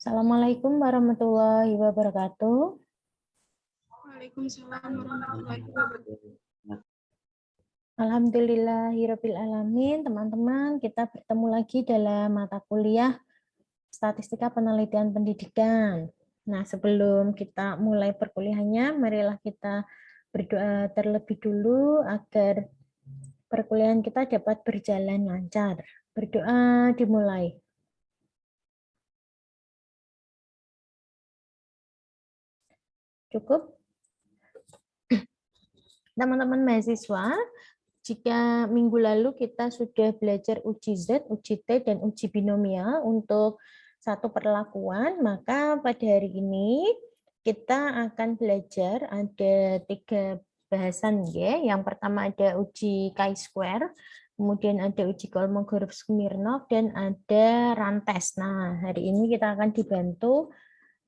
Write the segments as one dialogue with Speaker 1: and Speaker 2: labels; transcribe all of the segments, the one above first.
Speaker 1: Assalamualaikum warahmatullahi wabarakatuh.
Speaker 2: Waalaikumsalam warahmatullahi wabarakatuh.
Speaker 1: Alhamdulillahirabbil alamin, teman-teman, kita bertemu lagi dalam mata kuliah Statistika Penelitian Pendidikan. Nah, sebelum kita mulai perkuliahannya, marilah kita berdoa terlebih dulu agar perkuliahan kita dapat berjalan lancar. Berdoa dimulai. Cukup? Teman-teman mahasiswa, jika minggu lalu kita sudah belajar uji Z, uji T, dan uji binomial untuk satu perlakuan, maka pada hari ini kita akan belajar ada 3 bahasan. Ya. Yang pertama ada uji chi-square, kemudian ada uji Kolmogorov-Smirnov, dan ada rantes. Nah, hari ini kita akan dibantu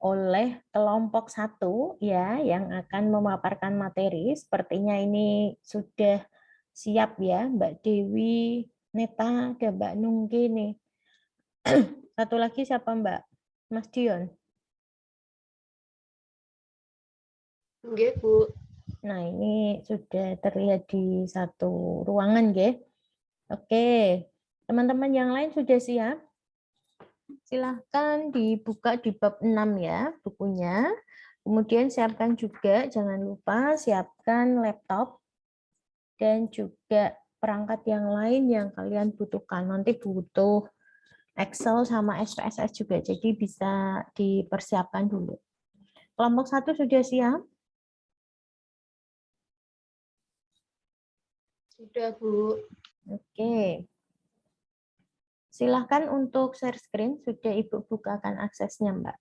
Speaker 1: oleh kelompok 1 ya yang akan memaparkan materi. Sepertinya ini sudah siap ya Mbak Dewi, Neta, dan Mbak Nungki nih. Satu lagi siapa Mbak? Mas Dion.
Speaker 2: Nggih, Bu.
Speaker 1: Nah, ini sudah terlihat di satu ruangan ya. Oke. Teman-teman yang lain sudah siap? Silahkan dibuka di bab 6 ya bukunya. Kemudian siapkan juga, jangan lupa siapkan laptop dan juga perangkat yang lain yang kalian butuhkan. Nanti butuh Excel sama SPSS juga, jadi bisa dipersiapkan dulu. Kelompok 1 sudah siap?
Speaker 2: Sudah, Bu.
Speaker 1: Oke. Silahkan untuk share screen, sudah Ibu bukakan aksesnya, Mbak.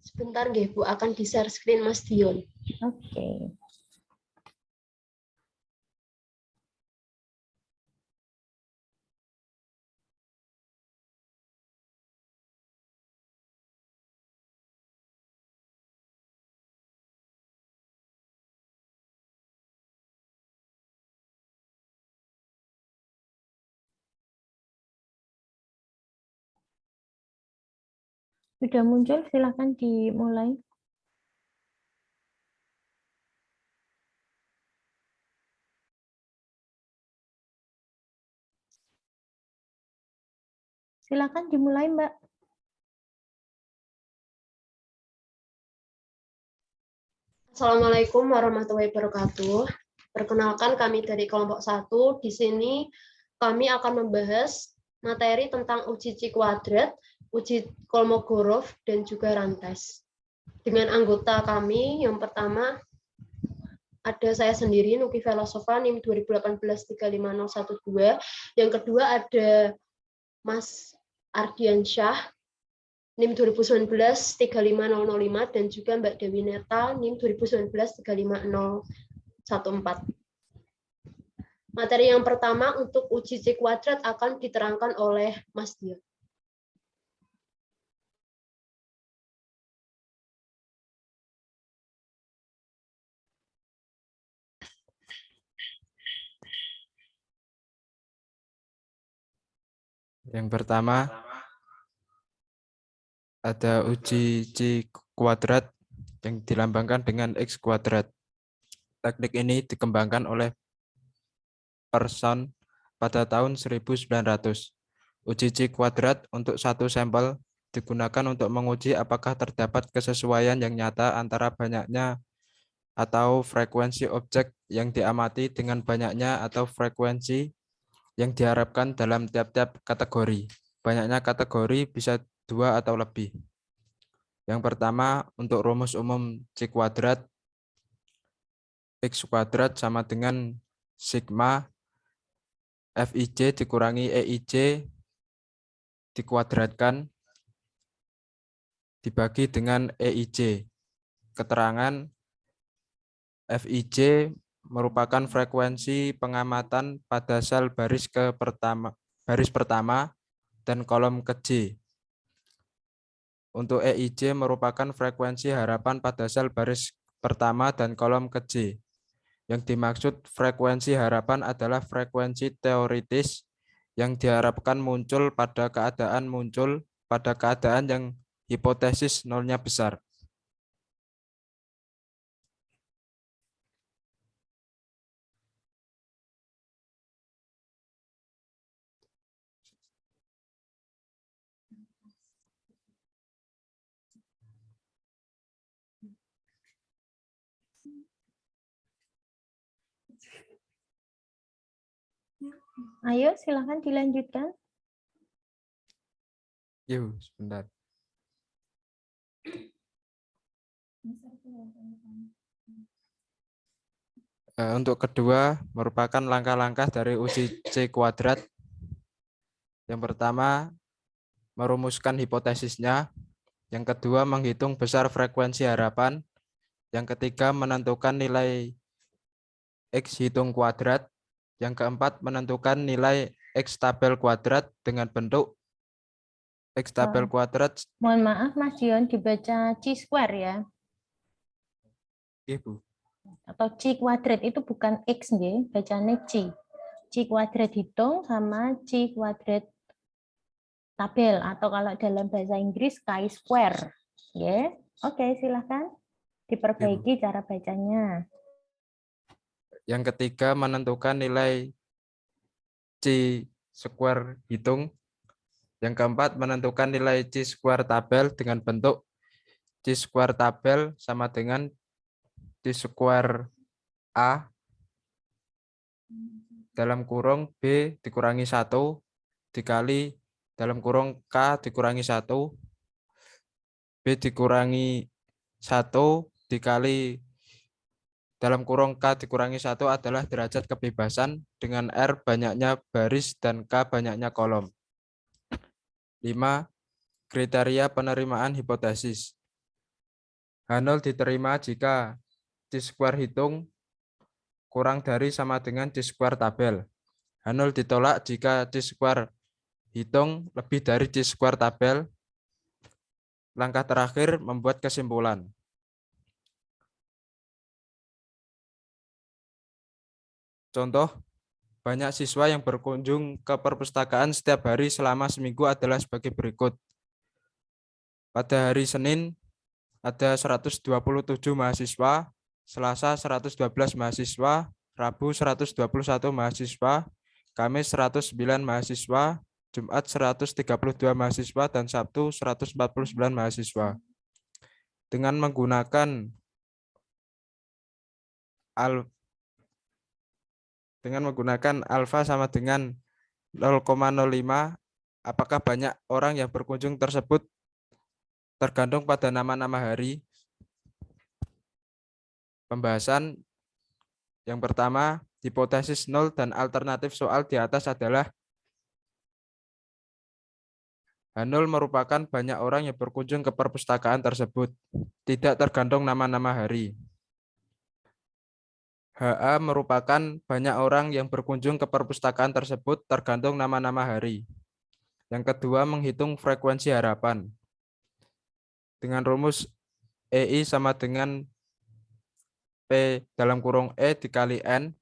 Speaker 2: Sebentar nggih, Bu, akan di-share screen Mas Dion.
Speaker 1: Oke. Sudah muncul, silahkan dimulai. Silahkan dimulai, Mbak.
Speaker 2: Assalamualaikum warahmatullahi wabarakatuh. Perkenalkan kami dari kelompok 1. Di sini kami akan membahas materi tentang uji C kuadrat, uji Kolmogorov, dan juga rantes. Dengan anggota kami, yang pertama ada saya sendiri, Nuki Velasova, NIM 2018-35012. Yang kedua ada Mas Ardiansyah, NIM 2019-35005, dan juga Mbak Dewi Neta, NIM 2019-35014. Materi yang pertama untuk uji C kuadrat akan diterangkan oleh Mas Dion.
Speaker 3: Yang pertama ada uji C kuadrat yang dilambangkan dengan X kuadrat. Teknik ini dikembangkan oleh Person pada tahun 1900. Uji C kuadrat untuk satu sampel digunakan untuk menguji apakah terdapat kesesuaian yang nyata antara banyaknya atau frekuensi objek yang diamati dengan banyaknya atau frekuensi yang diharapkan dalam tiap-tiap kategori. Banyaknya kategori bisa 2 atau lebih. Yang pertama, untuk rumus umum C kuadrat, X kuadrat sama dengan sigma Fij dikurangi Eij dikuadratkan dibagi dengan Eij. Keterangan Fij merupakan frekuensi pengamatan pada sel baris pertama dan kolom ke-J. Untuk Eij merupakan frekuensi harapan pada sel baris pertama dan kolom ke-J. Yang dimaksud frekuensi harapan adalah frekuensi teoritis yang diharapkan muncul pada keadaan yang hipotesis nolnya besar.
Speaker 1: Ayo, silakan dilanjutkan.
Speaker 3: Yuk, sebentar. Untuk kedua, merupakan langkah-langkah dari uji C kuadrat. Yang pertama, merumuskan hipotesisnya. Yang kedua, menghitung besar frekuensi harapan. Yang ketiga, menentukan nilai X hitung kuadrat. Yang keempat, menentukan nilai X tabel kuadrat dengan bentuk X tabel kuadrat.
Speaker 1: Mohon maaf, Mas Dion, dibaca C square ya.
Speaker 3: Ibu.
Speaker 1: Atau C kuadrat itu bukan X, nggih, bacanya C. C kuadrat hitung sama C kuadrat tabel, atau kalau dalam bahasa Inggris chi-square. Ya, oke, silahkan diperbaiki cara bacanya.
Speaker 3: Yang ketiga, menentukan nilai C square hitung. Yang keempat, menentukan nilai C square tabel dengan bentuk C square tabel sama dengan C square A dalam kurung B dikurangi 1 dikali dalam kurung K dikurangi 1 B dikurangi 1 dikali dalam kurung K dikurangi 1 adalah derajat kebebasan dengan R banyaknya baris dan K banyaknya kolom. 5. Kriteria penerimaan hipotesis. H0 diterima jika C square hitung kurang dari sama dengan C square tabel. H0 ditolak jika C square hitung lebih dari C square tabel. Langkah terakhir, membuat kesimpulan. Contoh, banyak siswa yang berkunjung ke perpustakaan setiap hari selama seminggu adalah sebagai berikut. Pada hari Senin ada 127 mahasiswa, Selasa 112 mahasiswa, Rabu 121 mahasiswa, Kamis 109 mahasiswa, Jumat 132 mahasiswa, dan Sabtu 149 mahasiswa. Dengan menggunakan alfa sama dengan 0,05, apakah banyak orang yang berkunjung tersebut tergantung pada nama-nama hari. Pembahasan yang pertama, hipotesis nol dan alternatif soal di atas adalah H0 merupakan banyak orang yang berkunjung ke perpustakaan tersebut, tidak tergantung nama-nama hari. HA merupakan banyak orang yang berkunjung ke perpustakaan tersebut tergantung nama-nama hari. Yang kedua, menghitung frekuensi harapan. Dengan rumus EI sama dengan P dalam kurung E dikali N,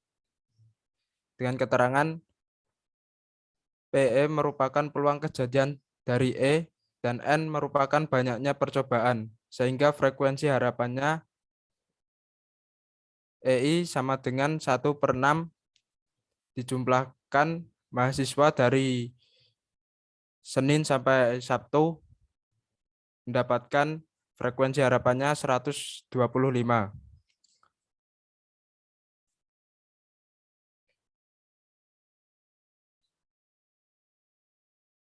Speaker 3: dengan keterangan PE merupakan peluang kejadian dari E dan N merupakan banyaknya percobaan, sehingga frekuensi harapannya EI sama dengan 1/6 dijumlahkan mahasiswa dari Senin sampai Sabtu mendapatkan frekuensi harapannya 125.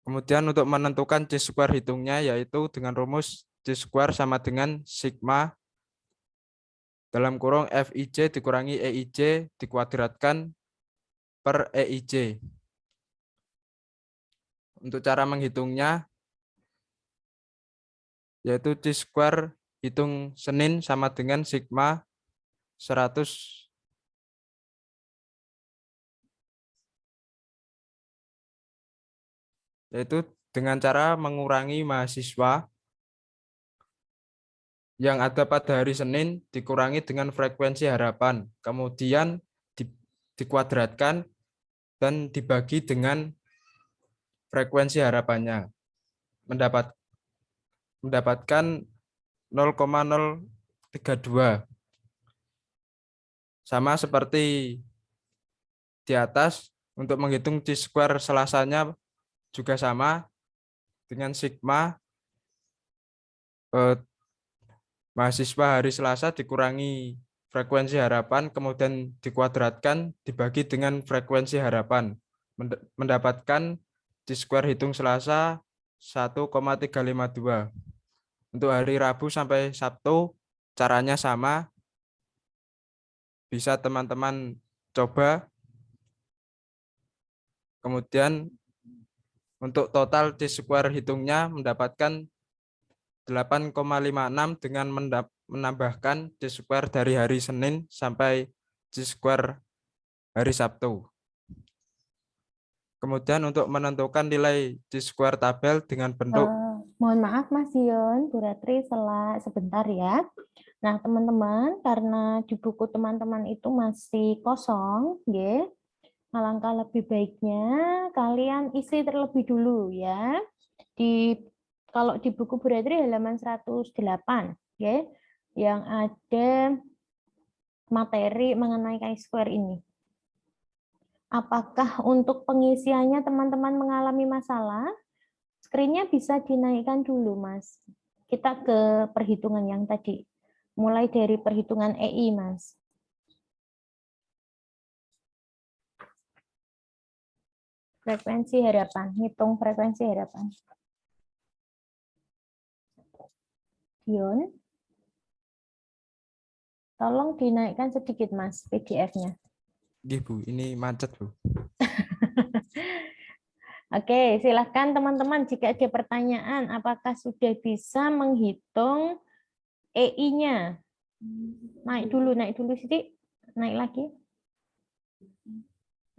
Speaker 3: Kemudian untuk menentukan C square hitungnya yaitu dengan rumus C square sama dengan sigma dalam kurung FIJ dikurangi EIJ dikuadratkan per EIJ. Untuk cara menghitungnya yaitu C square hitung Senin sama dengan sigma 100 yaitu dengan cara mengurangi mahasiswa yang ada pada hari Senin dikurangi dengan frekuensi harapan, kemudian dikuadratkan dan dibagi dengan frekuensi harapannya. Mendapatkan 0,032. Sama seperti di atas, untuk menghitung chi-square selasanya juga sama dengan sigma mahasiswa hari Selasa dikurangi frekuensi harapan, kemudian dikuadratkan dibagi dengan frekuensi harapan, mendapatkan chi-square hitung Selasa 1,352. Untuk hari Rabu sampai Sabtu caranya sama, bisa teman-teman coba. Kemudian untuk total chi-square hitungnya mendapatkan 8,56 dengan menambahkan chi-square dari hari Senin sampai chi-square hari Sabtu. Kemudian untuk menentukan nilai chi-square tabel dengan bentuk
Speaker 1: Mohon maaf Mas Dion, Bu Ratri sebentar ya. Nah, teman-teman, karena di buku teman-teman itu masih kosong, ya, alangkah lebih baiknya kalian isi terlebih dulu ya. Kalau di buku Bu Ratri halaman 108, ya, yang ada materi mengenai chi-square ini. Apakah untuk pengisiannya teman-teman mengalami masalah? Screen-nya bisa dinaikkan dulu, Mas. Kita ke perhitungan yang tadi. Mulai dari perhitungan EI, Mas. Frekuensi harapan. Hitung frekuensi harapan. Dion. Tolong dinaikkan sedikit, Mas, PDF-nya.
Speaker 3: Bu, ini macet, Bu.
Speaker 1: Oke, silahkan teman-teman jika ada pertanyaan, apakah sudah bisa menghitung EI-nya? Naik dulu sedikit, naik lagi.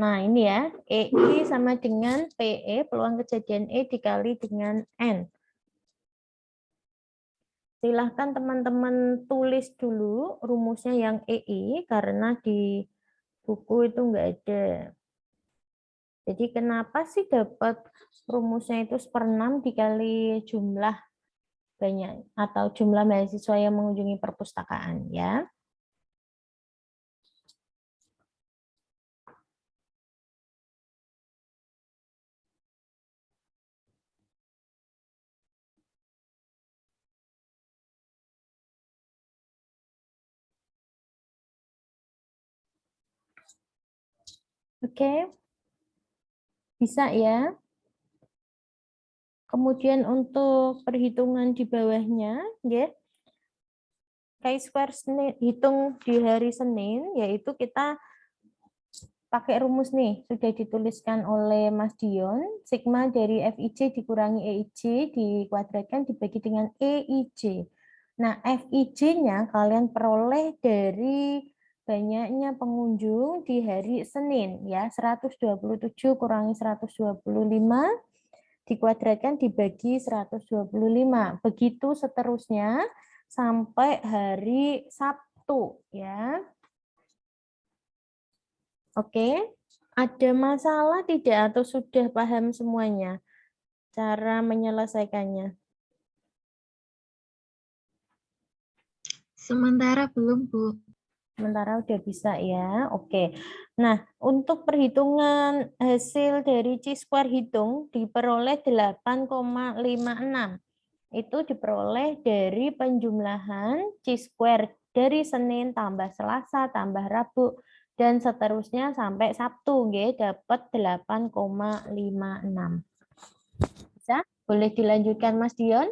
Speaker 1: Nah, ini ya, EI sama dengan PE, peluang kejadian E dikali dengan N. Silahkan teman-teman tulis dulu rumusnya yang EI, karena di buku itu enggak ada. Jadi kenapa sih dapat rumusnya itu 1/6 dikali jumlah banyak atau jumlah mahasiswa yang mengunjungi perpustakaan ya. Oke. Bisa ya. Kemudian untuk perhitungan di bawahnya, ya, chi-square hitung di hari Senin, yaitu kita pakai rumus nih, sudah dituliskan oleh Mas Dion, sigma dari FIJ dikurangi EIJ dikuadratkan dibagi dengan EIJ. Nah, FIJ-nya kalian peroleh dari banyaknya pengunjung di hari Senin, ya, 127 kurangi 125 dikuadratkan dibagi 125. Begitu seterusnya sampai hari Sabtu ya. Oke. Ada masalah tidak atau sudah paham semuanya cara menyelesaikannya?
Speaker 4: Sementara belum, Bu.
Speaker 1: Sementara udah bisa ya. Oke. Nah, untuk perhitungan hasil dari chi-square hitung diperoleh 8,56. Itu diperoleh dari penjumlahan chi-square dari Senin tambah Selasa tambah Rabu dan seterusnya sampai Sabtu nggih, dapat 8,56. Bisa? Boleh dilanjutkan Mas Dion?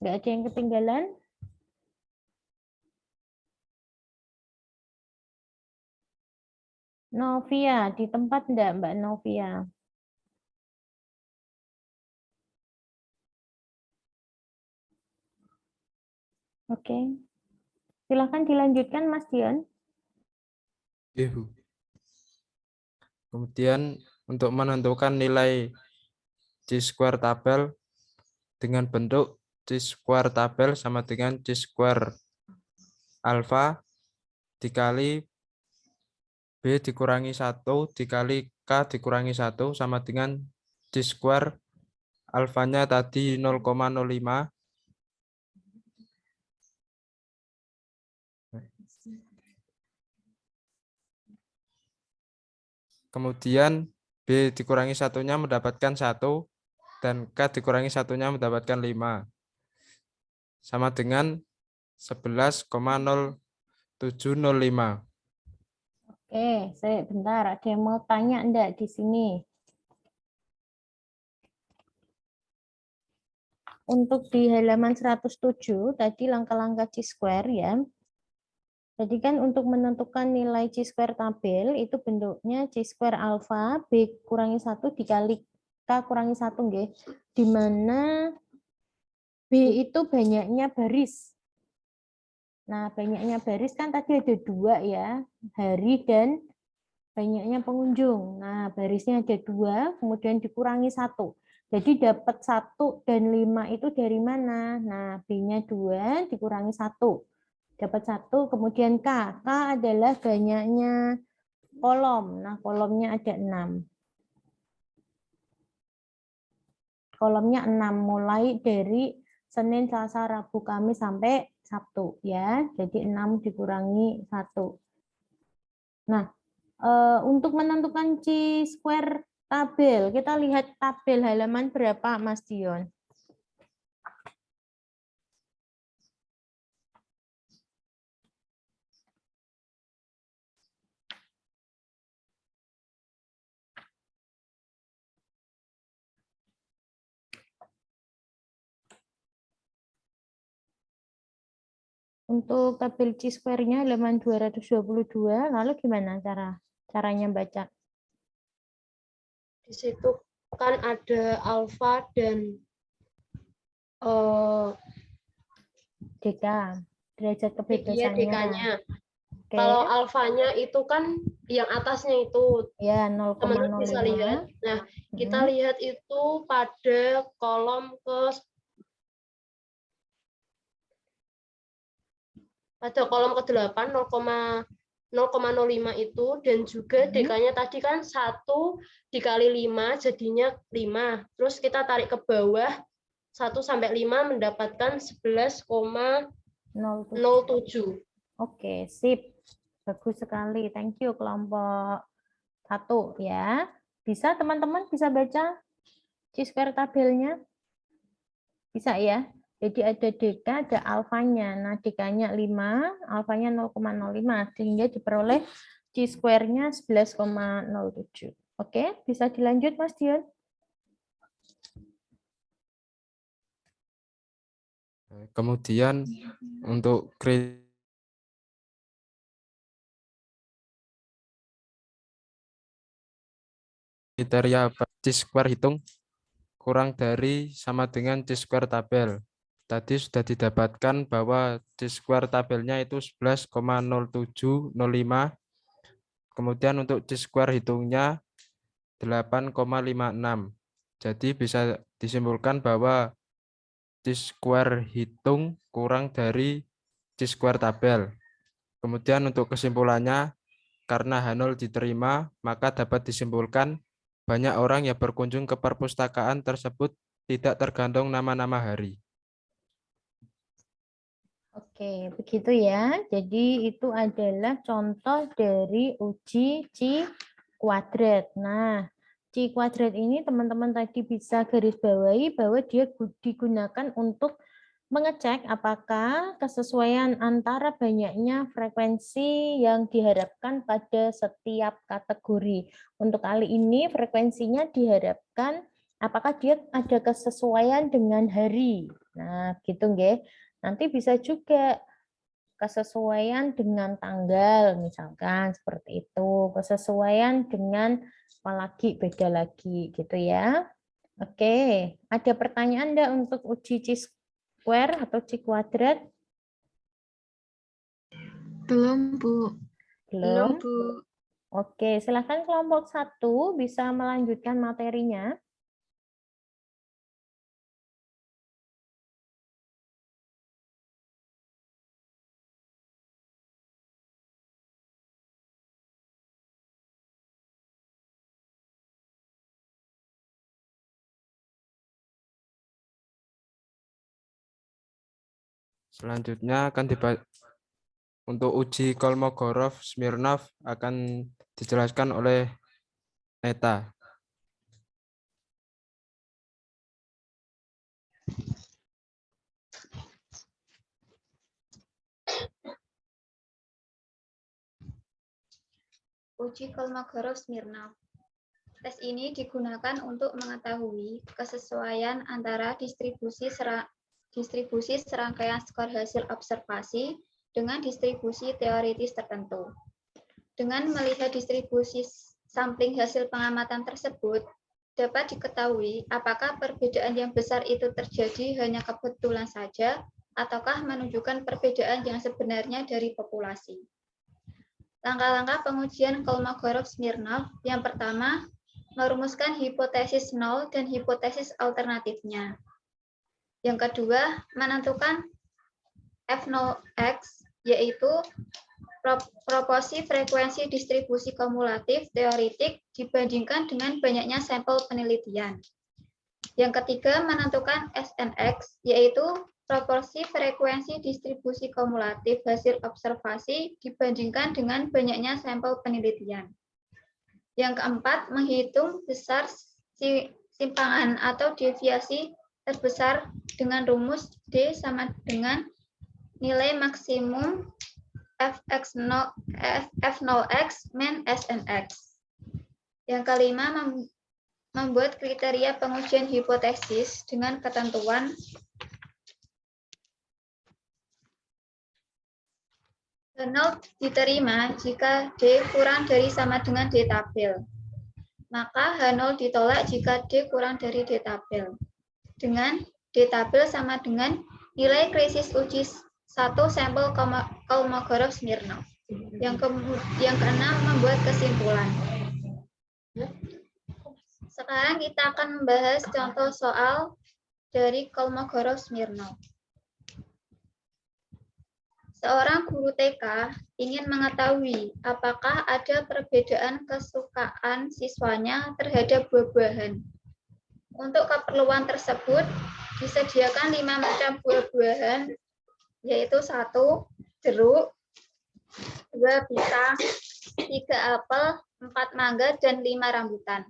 Speaker 1: Nggak ada yang ketinggalan? Novia, di tempat enggak Mbak Novia? Oke. Silakan dilanjutkan Mas Dion.
Speaker 3: Bu. Kemudian untuk menentukan nilai chi-square tabel dengan bentuk chi-square tabel sama dengan chi-square alfa dikali B dikurangi 1 dikali K dikurangi 1 sama dengan C square alfanya tadi 0,05. Kemudian B dikurangi satunya mendapatkan 1 dan K dikurangi satunya mendapatkan 5. Sama dengan 11,0705.
Speaker 1: Oke, saya bentar, ada yang mau tanya enggak di sini? Untuk di halaman 107 tadi langkah-langkah C-square ya. Jadi kan untuk menentukan nilai C-square tabel itu bentuknya C-square alfa B kurangi 1 dikali K kurangi 1 nggih. Di mana B itu banyaknya baris. Nah, banyaknya baris kan tadi ada 2 ya, hari dan banyaknya pengunjung. Nah, barisnya ada 2, kemudian dikurangi 1. Jadi dapat 1 dan 5 itu dari mana? Nah, B-nya 2 dikurangi 1. Dapat 1, kemudian K. K adalah banyaknya kolom. Nah, kolomnya ada 6. Kolomnya 6, mulai dari Senin, Selasa, Rabu, Kamis, sampai Sabtu. Ya, jadi 6 dikurangi 1. Nah, untuk menentukan C-square tabel, kita lihat tabel halaman berapa, Mas Dion? Untuk tabel C-square-nya halaman 222, lalu gimana caranya baca?
Speaker 2: Di situ kan ada alfa dan
Speaker 1: DK, derajat
Speaker 2: iya
Speaker 1: kebebasannya.
Speaker 2: DK-nya.
Speaker 1: Oke.
Speaker 2: Kalau alfanya itu kan yang atasnya itu,
Speaker 1: Ya,
Speaker 2: teman-teman bisa
Speaker 1: 0,05.
Speaker 2: lihat. Nah, kita lihat itu pada kolom ke-8 0,05 itu, dan juga DK-nya tadi kan 1 dikali 5 jadinya 5. Terus kita tarik ke bawah 1 sampai 5 mendapatkan 11,07.
Speaker 1: Oke, sip. Bagus sekali. Thank you kelompok 1 ya. Bisa teman-teman bisa baca C-square tabelnya? Bisa ya. Jadi ada DK, ada alfanya. Nah, DK-nya 5, alfanya 0,05 sehingga diperoleh C-square-nya 11,07. Oke, bisa dilanjut Mas Dion?
Speaker 3: Kemudian untuk kriteria C-square hitung kurang dari sama dengan C-square tabel. Tadi sudah didapatkan bahwa C-square tabelnya itu 11,0705. Kemudian untuk C-square hitungnya 8,56. Jadi bisa disimpulkan bahwa C-square hitung kurang dari C-square tabel. Kemudian untuk kesimpulannya, karena H0 diterima, maka dapat disimpulkan banyak orang yang berkunjung ke perpustakaan tersebut tidak tergantung nama-nama hari.
Speaker 1: Oke, begitu ya. Jadi itu adalah contoh dari uji C kuadrat. Nah, C kuadrat ini teman-teman tadi bisa garis bawahi bahwa dia digunakan untuk mengecek apakah kesesuaian antara banyaknya frekuensi yang diharapkan pada setiap kategori. Untuk kali ini frekuensinya diharapkan apakah dia ada kesesuaian dengan hari. Nah, gitu nggih. Nanti bisa juga kesesuaian dengan tanggal, misalkan seperti itu. Kesesuaian dengan apalagi beda lagi gitu ya. Oke, ada pertanyaan enggak untuk uji C-square atau C kuadrat?
Speaker 4: Belum, Bu.
Speaker 1: Belum?
Speaker 4: Bu.
Speaker 1: Oke, silakan kelompok 1 bisa melanjutkan materinya.
Speaker 3: Selanjutnya akan untuk uji Kolmogorov-Smirnov akan dijelaskan oleh Neta.
Speaker 5: Uji Kolmogorov-Smirnov. Tes ini digunakan untuk mengetahui kesesuaian antara distribusi serangkaian skor hasil observasi dengan distribusi teoritis tertentu. Dengan melihat distribusi sampling hasil pengamatan tersebut, dapat diketahui apakah perbedaan yang besar itu terjadi hanya kebetulan saja ataukah menunjukkan perbedaan yang sebenarnya dari populasi. Langkah-langkah pengujian Kolmogorov-Smirnov. Yang pertama, merumuskan hipotesis nol dan hipotesis alternatifnya. Yang kedua, menentukan F0x, yaitu proporsi frekuensi distribusi kumulatif teoritik dibandingkan dengan banyaknya sampel penelitian. Yang ketiga, menentukan SNX, yaitu proporsi frekuensi distribusi kumulatif hasil observasi dibandingkan dengan banyaknya sampel penelitian. Yang keempat, menghitung besar simpangan atau deviasi terbesar dengan rumus D sama dengan nilai maksimum F0x min SNX. Yang kelima, membuat kriteria pengujian hipotesis dengan ketentuan H0 diterima jika D kurang dari sama dengan D tabel. Maka H0 ditolak jika D kurang dari D tabel. Dengan D tabel sama dengan nilai krisis uji 1 sampel Kolmogorov-Smirnov. Yang keenam, membuat kesimpulan. Sekarang kita akan membahas contoh soal dari Kolmogorov-Smirnov. Seorang guru TK ingin mengetahui apakah ada perbedaan kesukaan siswanya terhadap buah-buahan. Untuk keperluan tersebut, disediakan 5 macam buah-buahan, yaitu 1 jeruk, 2 pisang, 3 apel, 4 mangga, dan 5 rambutan.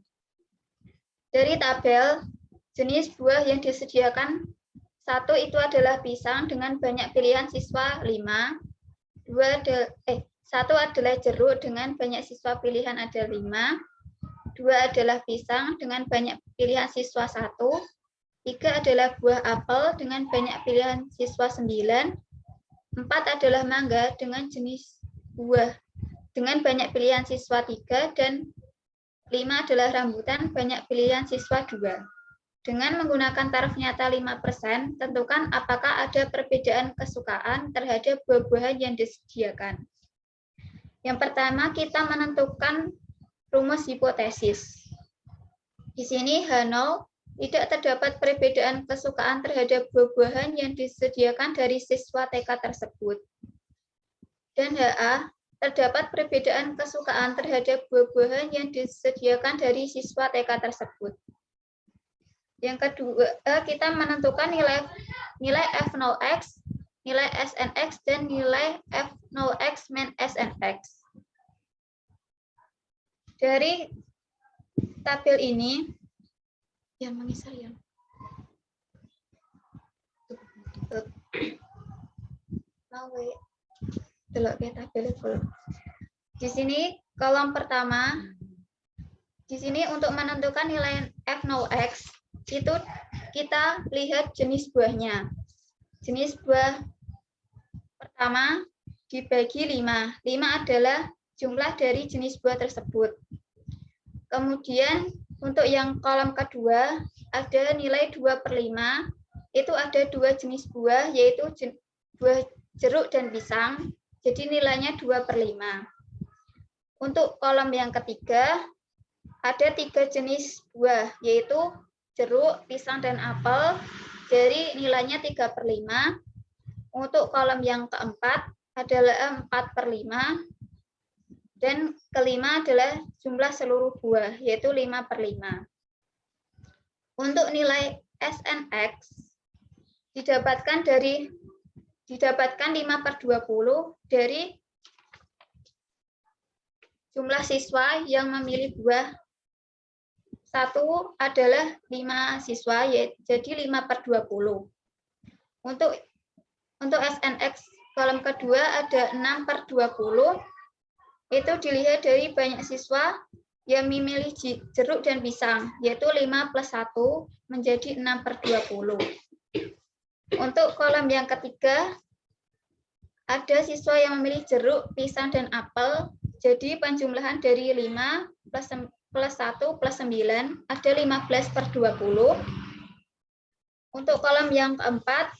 Speaker 5: Dari tabel, jenis buah yang disediakan 1 itu adalah pisang dengan banyak pilihan siswa 5. 1 adalah jeruk dengan banyak siswa pilihan ada 5. 2 adalah pisang dengan banyak pilihan siswa 1. 3 adalah buah apel dengan banyak pilihan siswa 9. 4 adalah mangga dengan jenis buah dengan banyak pilihan siswa 3. Dan 5 adalah rambutan banyak pilihan siswa 2. Dengan menggunakan taraf nyata 5%, tentukan apakah ada perbedaan kesukaan terhadap buah-buahan yang disediakan. Yang pertama, kita menentukan rumus hipotesis. Di sini H0 tidak terdapat perbedaan kesukaan terhadap buah-buahan yang disediakan dari siswa TK tersebut. Dan HA, terdapat perbedaan kesukaan terhadap buah-buahan yang disediakan dari siswa TK tersebut. Yang kedua, kita menentukan nilai F0x, nilai SNX, dan nilai F0x min SNX. Dari tabel ini, yang mengisar ya. Di sini kolom pertama, di sini untuk menentukan nilai F0x, itu kita lihat jenis buahnya. Jenis buah pertama dibagi 5. 5 adalah jumlah dari jenis buah tersebut. Kemudian untuk yang kolom kedua ada nilai 2/5. Itu ada 2 jenis buah, yaitu buah jeruk dan pisang. Jadi nilainya 2/5. Untuk kolom yang ketiga ada 3 jenis buah, yaitu jeruk, pisang, dan apel, jadi nilainya 3/5. Untuk kolom yang keempat adalah 4/5. Dan kelima adalah jumlah seluruh buah, yaitu 5/5. Untuk nilai SNX didapatkan dari didapatkan 5/20 dari jumlah siswa yang memilih buah 1 adalah 5 siswa, jadi 5/20. Untuk SNX kolom kedua ada 6/20, itu dilihat dari banyak siswa yang memilih jeruk dan pisang, yaitu 5 + 1 menjadi 6/20. Untuk kolom yang ketiga, ada siswa yang memilih jeruk, pisang, dan apel, jadi penjumlahan dari 5 plus 1 plus 9 ada 15/20. Untuk kolom yang keempat,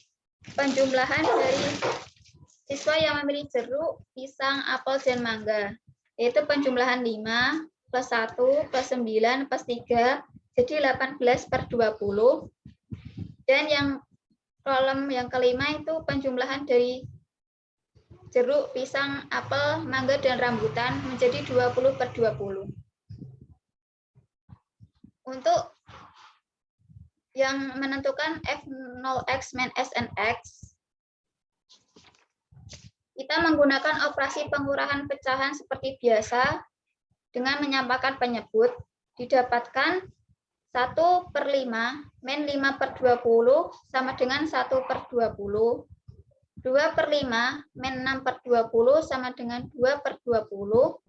Speaker 5: penjumlahan dari siswa yang memilih jeruk, pisang, apel, dan mangga, yaitu penjumlahan 5 plus 1 plus 9 plus 3, jadi 18/20. Dan yang kolom yang kelima itu penjumlahan dari jeruk, pisang, apel, mangga, dan rambutan menjadi 20/20. Untuk yang menentukan F0x min SNX, kita menggunakan operasi pengurahan pecahan seperti biasa dengan menyampaikan penyebut, didapatkan 1/5 min 5/20 sama dengan 1/20, 2/5 min 6/20 sama dengan 2/20,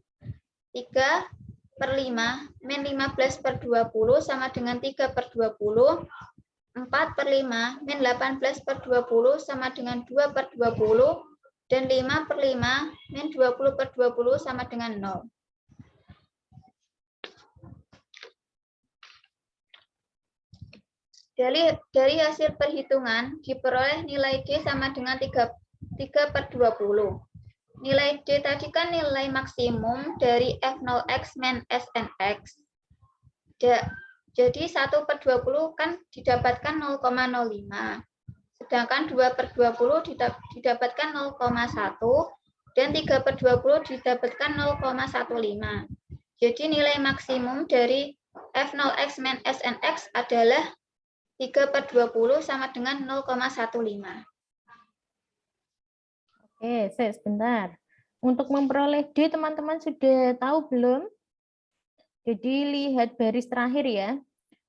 Speaker 5: 3/5 min 15/20 sama dengan 3/20, 4/5 min 18/20 sama dengan 2/20, dan 5/5 min 20/20 sama dengan 0. Dari hasil perhitungan diperoleh nilai D sama dengan 3/20. Nilai D tadi kan nilai maksimum dari F0x min SNX. Jadi 1/20 kan didapatkan 0,05. Sedangkan 2/20 didapatkan 0,1 dan 3/20 didapatkan 0,15. Jadi nilai maksimum dari F0x min SNX adalah 3/20 sama dengan 0,15.
Speaker 1: Oke, sebentar. Untuk memperoleh D, teman-teman sudah tahu belum? Jadi lihat baris terakhir ya.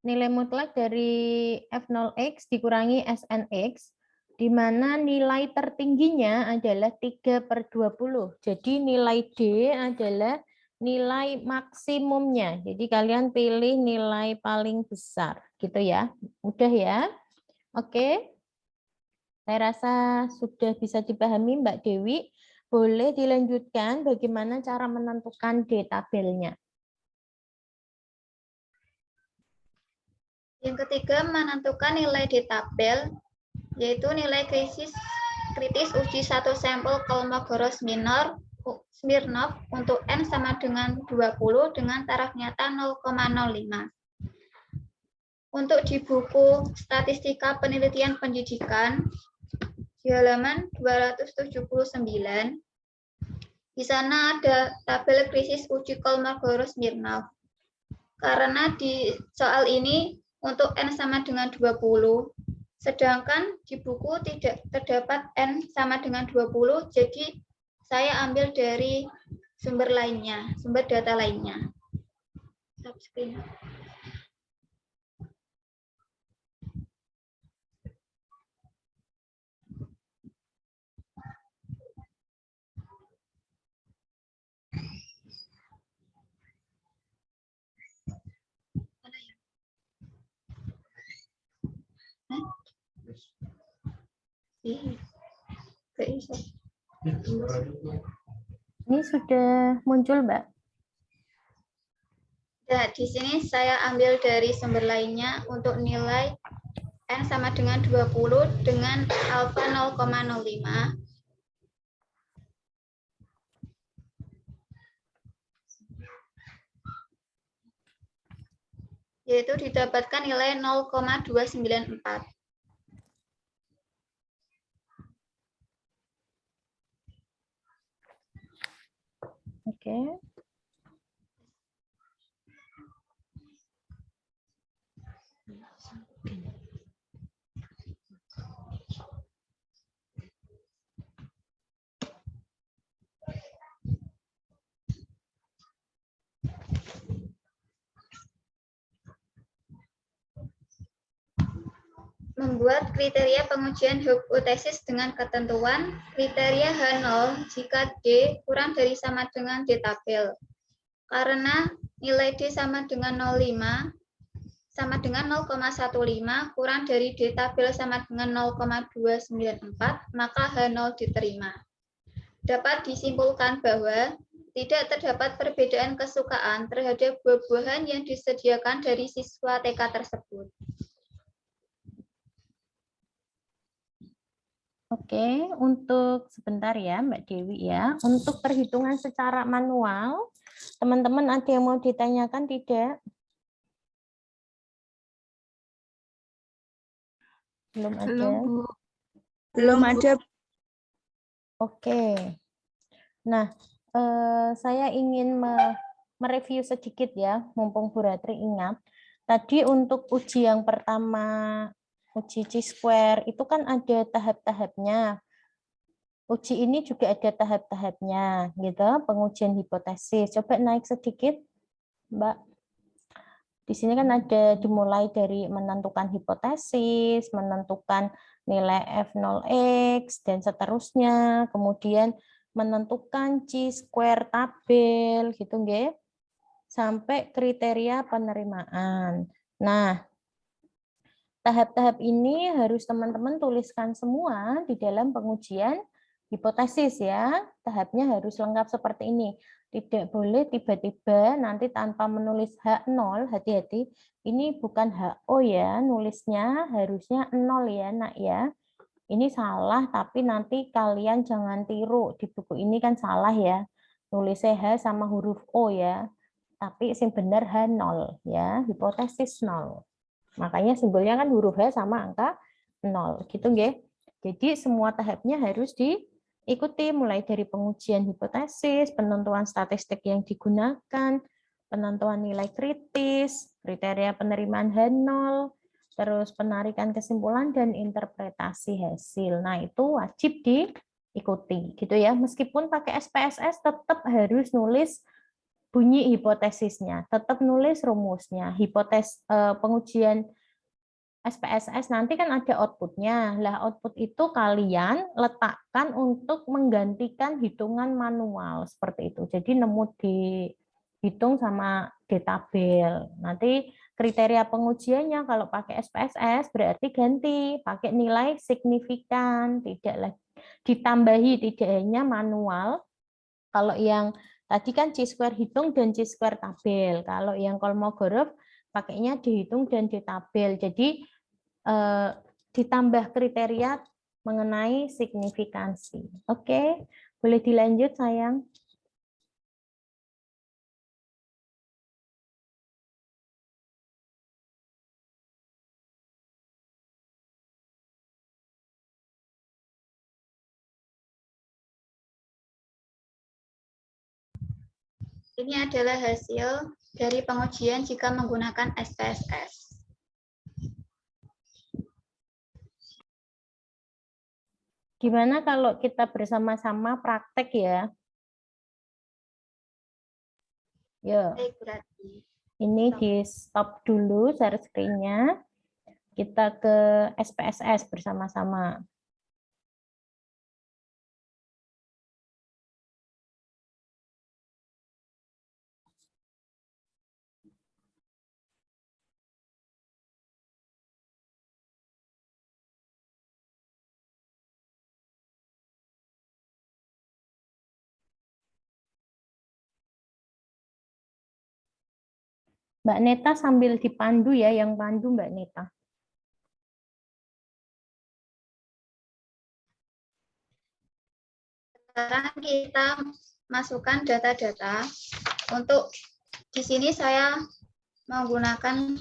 Speaker 1: Nilai mutlak dari F0x dikurangi SNX, di mana nilai tertingginya adalah 3/20. Jadi nilai D adalah nilai maksimumnya. Jadi kalian pilih nilai paling besar, gitu ya. Mudah ya? Oke. Saya rasa sudah bisa dipahami Mbak Dewi. Boleh dilanjutkan bagaimana cara menentukan D tabelnya.
Speaker 5: Yang ketiga, menentukan nilai D tabel, yaitu nilai kritis uji satu sampel Kolmogorov-Smirnov untuk N sama dengan 20 dengan taraf nyata 0,05. Untuk di buku Statistika Penelitian Pendidikan, di halaman 279, di sana ada tabel krisis uji Kolmogorov-Smirnov. Karena di soal ini untuk N sama dengan 20, sedangkan di buku tidak terdapat N sama dengan 20, jadi saya ambil dari sumber lainnya, sumber data lainnya. Subscreen.
Speaker 1: Ini sudah muncul, Mbak.
Speaker 5: Ya, di sini saya ambil dari sumber lainnya untuk nilai N sama dengan 20 dengan alfa 0,05. Yaitu didapatkan nilai 0,294.
Speaker 1: Oke.
Speaker 5: membuat kriteria pengujian hipotesis dengan ketentuan kriteria H0 jika D kurang dari sama dengan D tabel. Karena nilai D sama dengan 0,5 sama dengan 0,15 kurang dari D tabel sama dengan 0,294, maka H0 diterima. Dapat disimpulkan bahwa tidak terdapat perbedaan kesukaan terhadap buah-buahan yang disediakan dari siswa TK tersebut.
Speaker 1: Oke, untuk sebentar ya Mbak Dewi ya. Untuk perhitungan secara manual, teman-teman ada yang mau ditanyakan tidak? Belum ada.
Speaker 4: Belum, Bu.
Speaker 6: Belum ada.
Speaker 1: Oke. Nah, saya ingin mereview sedikit ya, mumpung Bu Ratri ingat. Tadi untuk uji yang pertama, uji Chi-square, itu kan ada tahap-tahapnya. Uji ini juga ada tahap-tahapnya, gitu. Pengujian hipotesis. Coba naik sedikit, Mbak. Di sini kan ada dimulai dari menentukan hipotesis, menentukan nilai F0x, dan seterusnya. Kemudian menentukan Chi-square tabel, gitu nggih. Sampai kriteria penerimaan. Nah, tahap-tahap ini harus teman-teman tuliskan semua di dalam pengujian hipotesis ya. Tahapnya harus lengkap seperti ini. Tidak boleh tiba-tiba nanti tanpa menulis H0, hati-hati. Ini bukan HO ya, nulisnya harusnya 0 ya nak ya. Ini salah, tapi nanti kalian jangan tiru. Di buku ini kan salah ya. Nulisnya H sama huruf O ya. Tapi yang benar H0 ya, hipotesis 0. Makanya simbolnya kan huruf H sama angka 0 gitu nggih. Jadi semua tahapnya harus diikuti mulai dari pengujian hipotesis, penentuan statistik yang digunakan, penentuan nilai kritis, kriteria penerimaan H0, terus penarikan kesimpulan dan interpretasi hasil. Nah, itu wajib diikuti gitu ya. Meskipun pakai SPSS tetap harus nulis bunyi hipotesisnya, tetap nulis rumusnya. Pengujian SPSS nanti kan ada outputnya. Lah output itu kalian letakkan untuk menggantikan hitungan manual seperti itu. Jadi nemu dihitung sama di tabel. Nanti kriteria pengujiannya kalau pakai SPSS berarti ganti pakai nilai signifikan, tidak lagi ditambahi, tidak hanya manual. Kalau yang tadi kan Chi-square hitung dan Chi-square tabel. Kalau yang Kolmogorov pakainya dihitung dan ditabel. Jadi ditambah kriteria mengenai signifikansi. Oke, boleh dilanjut sayang.
Speaker 5: Ini adalah hasil dari pengujian jika menggunakan SPSS.
Speaker 1: Gimana kalau kita bersama-sama praktek ya? Yo.
Speaker 5: Baik, berarti.
Speaker 1: Ini di stop dulu share screen-nya. Kita ke SPSS bersama-sama. Mbak Neta sambil dipandu ya, yang pandu Mbak Neta.
Speaker 5: Sekarang kita masukkan data-data. Untuk di sini saya menggunakan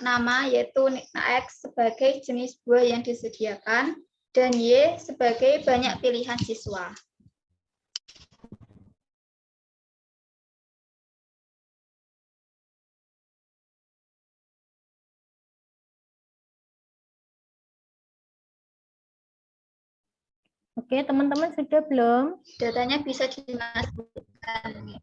Speaker 5: nama yaitu X sebagai jenis buah yang disediakan dan Y sebagai banyak pilihan siswa.
Speaker 1: Oke, teman-teman sudah belum?
Speaker 5: Datanya bisa dimasukkan.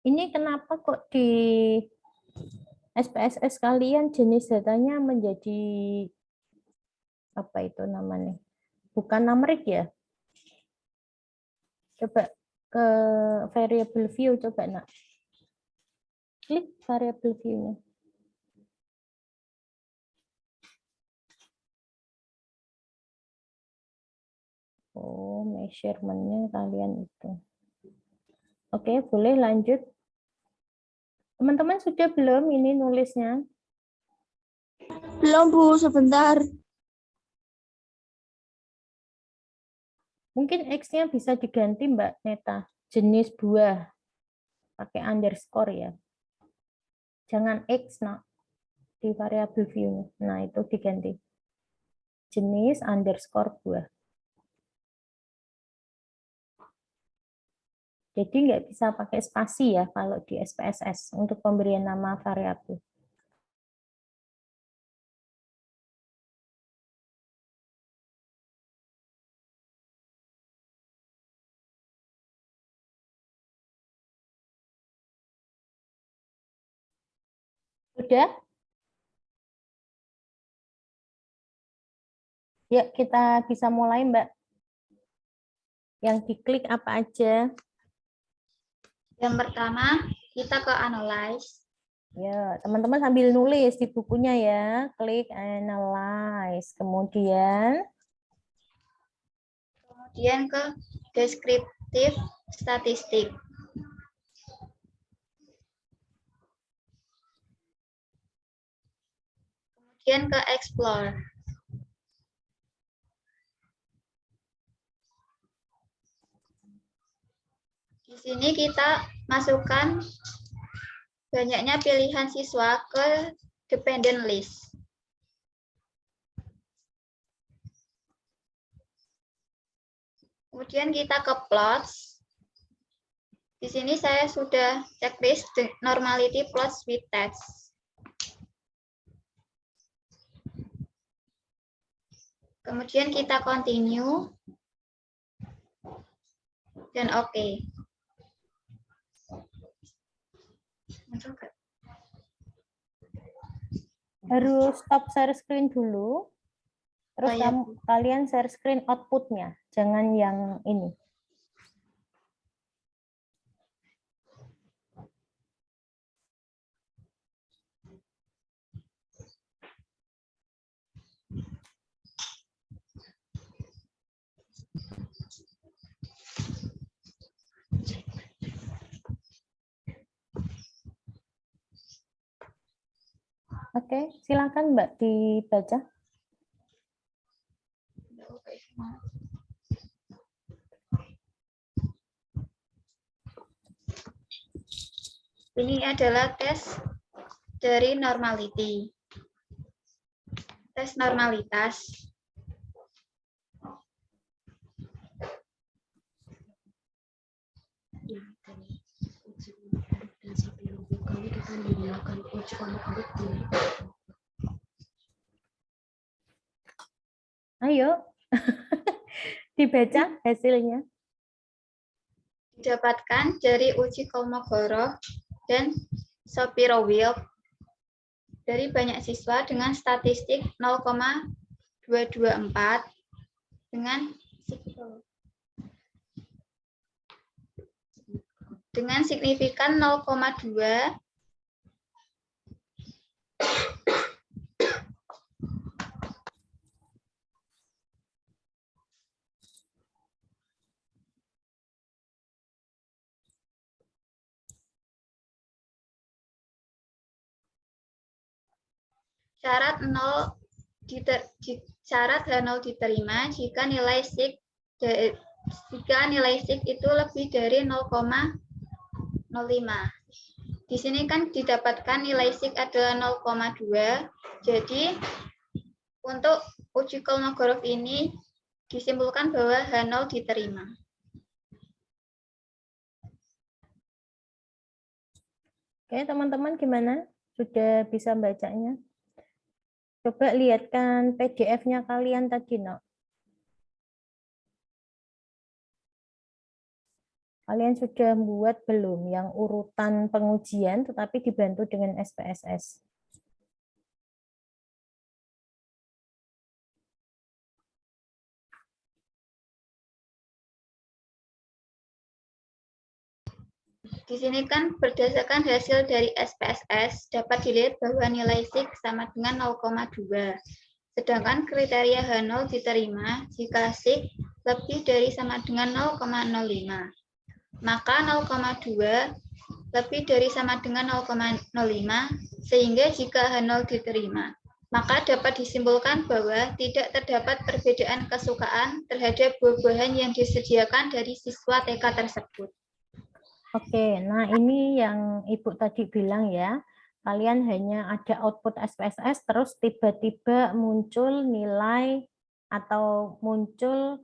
Speaker 1: Ini kenapa kok di SPSS kalian jenis datanya menjadi apa itu namanya? Bukan numerik ya? Coba ke variable view, coba nak. Klik variable view-nya. Oh, measurement-nya kalian itu. Oke, boleh lanjut. Teman-teman sudah belum ini nulisnya?
Speaker 6: Belum, Bu, sebentar.
Speaker 1: Mungkin X-nya bisa diganti, Mbak Neta. Jenis buah. Pakai underscore ya. Jangan X, nak. Di variable view. Nah, itu diganti. Jenis underscore buah. Jadi nggak bisa pakai spasi ya kalau di SPSS untuk pemberian nama variabel. Sudah? Ya, kita bisa mulai, Mbak. Yang diklik apa aja?
Speaker 5: Yang pertama, kita ke analyze.
Speaker 1: Ya, teman-teman sambil nulis di bukunya ya. Klik analyze. Kemudian
Speaker 5: Ke deskriptif statistik. Kemudian ke explore. Di sini kita masukkan banyaknya pilihan siswa ke dependent list. Kemudian kita ke plots. Di sini saya sudah checklist normality plots with text. Kemudian kita continue dan oke.
Speaker 1: harus stop share screen dulu. Terus
Speaker 5: Oh, ya.
Speaker 1: kalian share screen output-nya. Jangan yang ini. Oke, silakan Mbak dibaca.
Speaker 5: Ini adalah tes dari normality. Tes normalitas.
Speaker 1: Ayo, dibaca hasilnya.
Speaker 5: Didapatkan dari uji Kolmogorov dan Shapiro-Wilk dari banyak siswa dengan statistik 0,224 dengan signifikan 0,2. Syarat H0 diterima jika nilai sig itu lebih dari 0,05. Di sini kan didapatkan nilai sig adalah 0,2. Jadi untuk uji Kolmogorov ini disimpulkan bahwa H0 diterima.
Speaker 1: Oke, teman-teman gimana? Sudah bisa bacanya? Coba lihatkan PDF-nya kalian tadi, no. Kalian sudah buat belum yang urutan pengujian tetapi dibantu dengan SPSS?
Speaker 5: Di sini kan berdasarkan hasil dari SPSS dapat dilihat bahwa nilai SIK sama dengan 0,2. Sedangkan kriteria H0 diterima jika SIK lebih dari sama dengan 0,05. Maka 0,2 lebih dari sama dengan 0,05 sehingga jika H0 diterima, maka dapat disimpulkan bahwa tidak terdapat perbedaan kesukaan terhadap buah-buahan yang disediakan dari siswa TK tersebut.
Speaker 1: Oke, nah ini yang Ibu tadi bilang ya, kalian hanya ada output SPSS terus tiba-tiba muncul nilai atau muncul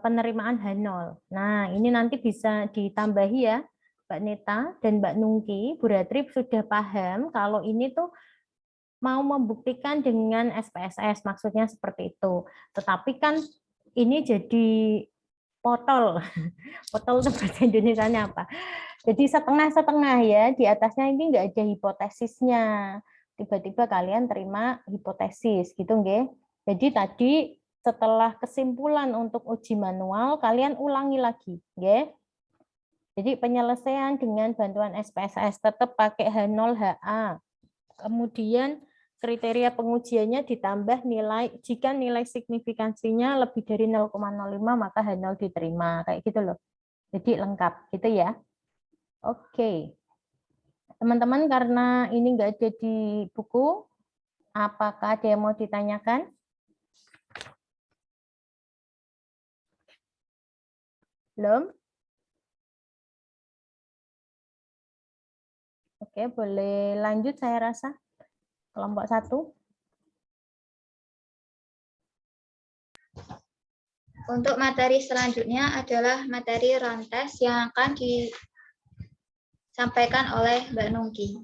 Speaker 1: penerimaan H0. Nah, ini nanti bisa ditambahi ya, Mbak Neta dan Mbak Nungki. Bu Ratri sudah paham kalau ini tuh mau membuktikan dengan SPSS, maksudnya seperti itu. Tetapi kan ini jadi potol. Potol itu bahasa Indonesianya apa? Jadi setengah-setengah ya, di atasnya ini nggak ada hipotesisnya. Tiba-tiba kalian terima hipotesis, gitu nggih. Jadi tadi setelah kesimpulan untuk uji manual, kalian ulangi lagi, nggih. Jadi penyelesaian dengan bantuan SPSS tetap pakai H0 HA. Kemudian kriteria pengujiannya ditambah nilai, jika nilai signifikansinya lebih dari 0,05 maka H0 diterima, kayak gitu loh. Jadi lengkap gitu ya. Oke. Teman-teman, karena ini nggak ada di buku, apakah ada yang mau ditanyakan? Belum? Oke, boleh lanjut saya rasa. Kelompok 1.
Speaker 5: Untuk materi selanjutnya adalah materi rantes yang akan disampaikan oleh Mbak Nungki.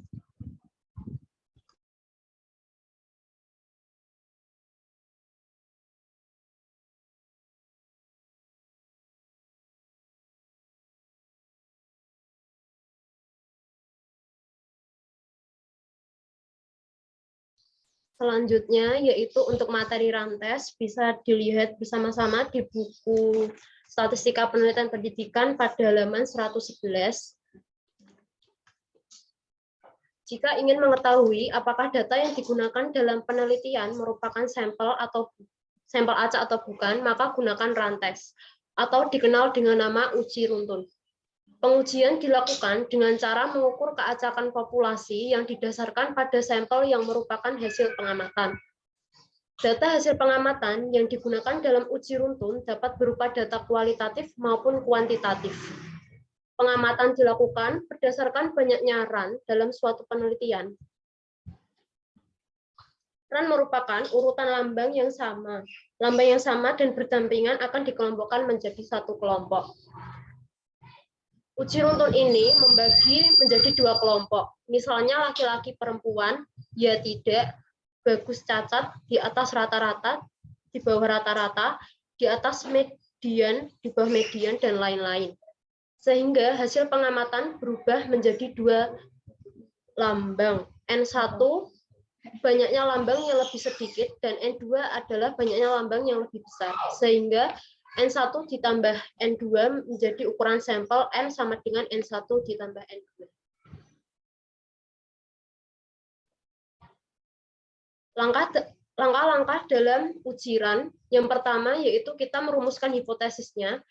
Speaker 2: Selanjutnya yaitu untuk materi rantes bisa dilihat bersama-sama di buku Statistika Penelitian Pendidikan pada halaman 111. Jika ingin mengetahui apakah data yang digunakan dalam penelitian merupakan sampel acak atau bukan, maka gunakan rantes atau dikenal dengan nama uji runtun. Pengujian dilakukan dengan cara mengukur keacakan populasi yang didasarkan pada sampel yang merupakan hasil pengamatan. Data hasil pengamatan yang digunakan dalam uji runtun dapat berupa data kualitatif maupun kuantitatif. Pengamatan dilakukan berdasarkan banyaknya RAN dalam suatu penelitian. RAN merupakan urutan lambang yang sama. Lambang yang sama dan berdampingan akan dikelompokkan menjadi satu kelompok. Uji runtun ini membagi menjadi dua kelompok. Misalnya laki-laki perempuan, ya tidak, bagus cacat, di atas rata-rata, di bawah rata-rata, di atas median, di bawah median, dan lain-lain. Sehingga hasil pengamatan berubah menjadi dua lambang. N1 banyaknya lambang yang lebih sedikit, dan N2 adalah banyaknya lambang yang lebih besar. Sehingga N1 ditambah N2 menjadi ukuran sampel N sama dengan N1 ditambah N2. Langkah-langkah dalam uji RAN, yang pertama yaitu kita merumuskan hipotesisnya,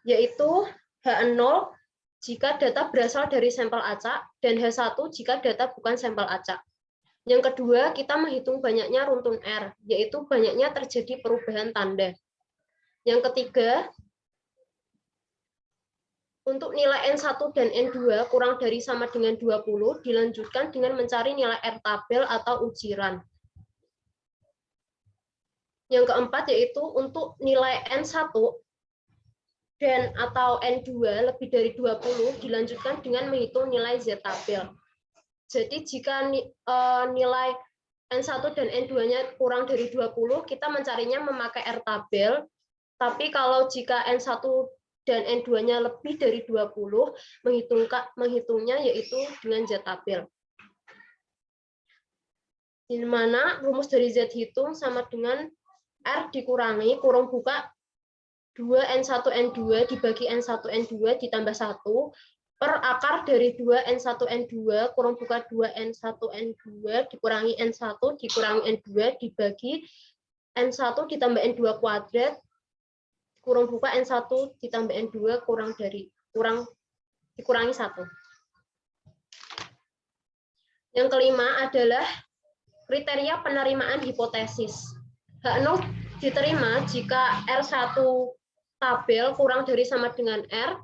Speaker 2: yaitu H0 jika data berasal dari sampel acak, dan H1 jika data bukan sampel acak. Yang kedua, kita menghitung banyaknya runtun R, yaitu banyaknya terjadi perubahan tanda. Yang ketiga, untuk nilai N1 dan N2 kurang dari sama dengan 20, dilanjutkan dengan mencari nilai R tabel atau uji RAN. Yang keempat yaitu untuk nilai N1 dan atau N2 lebih dari 20, dilanjutkan dengan menghitung nilai Z tabel. Jadi jika nilai N1 dan N2-nya kurang dari 20, kita mencarinya memakai R tabel. Tapi kalau jika N1 dan N2-nya lebih dari 20, menghitungnya yaitu dengan Z tabel. Di mana rumus dari Z hitung sama dengan R dikurangi kurung buka 2N1N2 dibagi N1N2 ditambah 1 per akar dari 2N1N2 kurung buka 2N1N2 dikurangi N1 dikurangi N2 dibagi N1 ditambah N2 kuadrat kurung buka N1 ditambah N2 dikurangi 1. Yang kelima adalah kriteria penerimaan hipotesis. H0 diterima jika R1 tabel kurang dari sama dengan R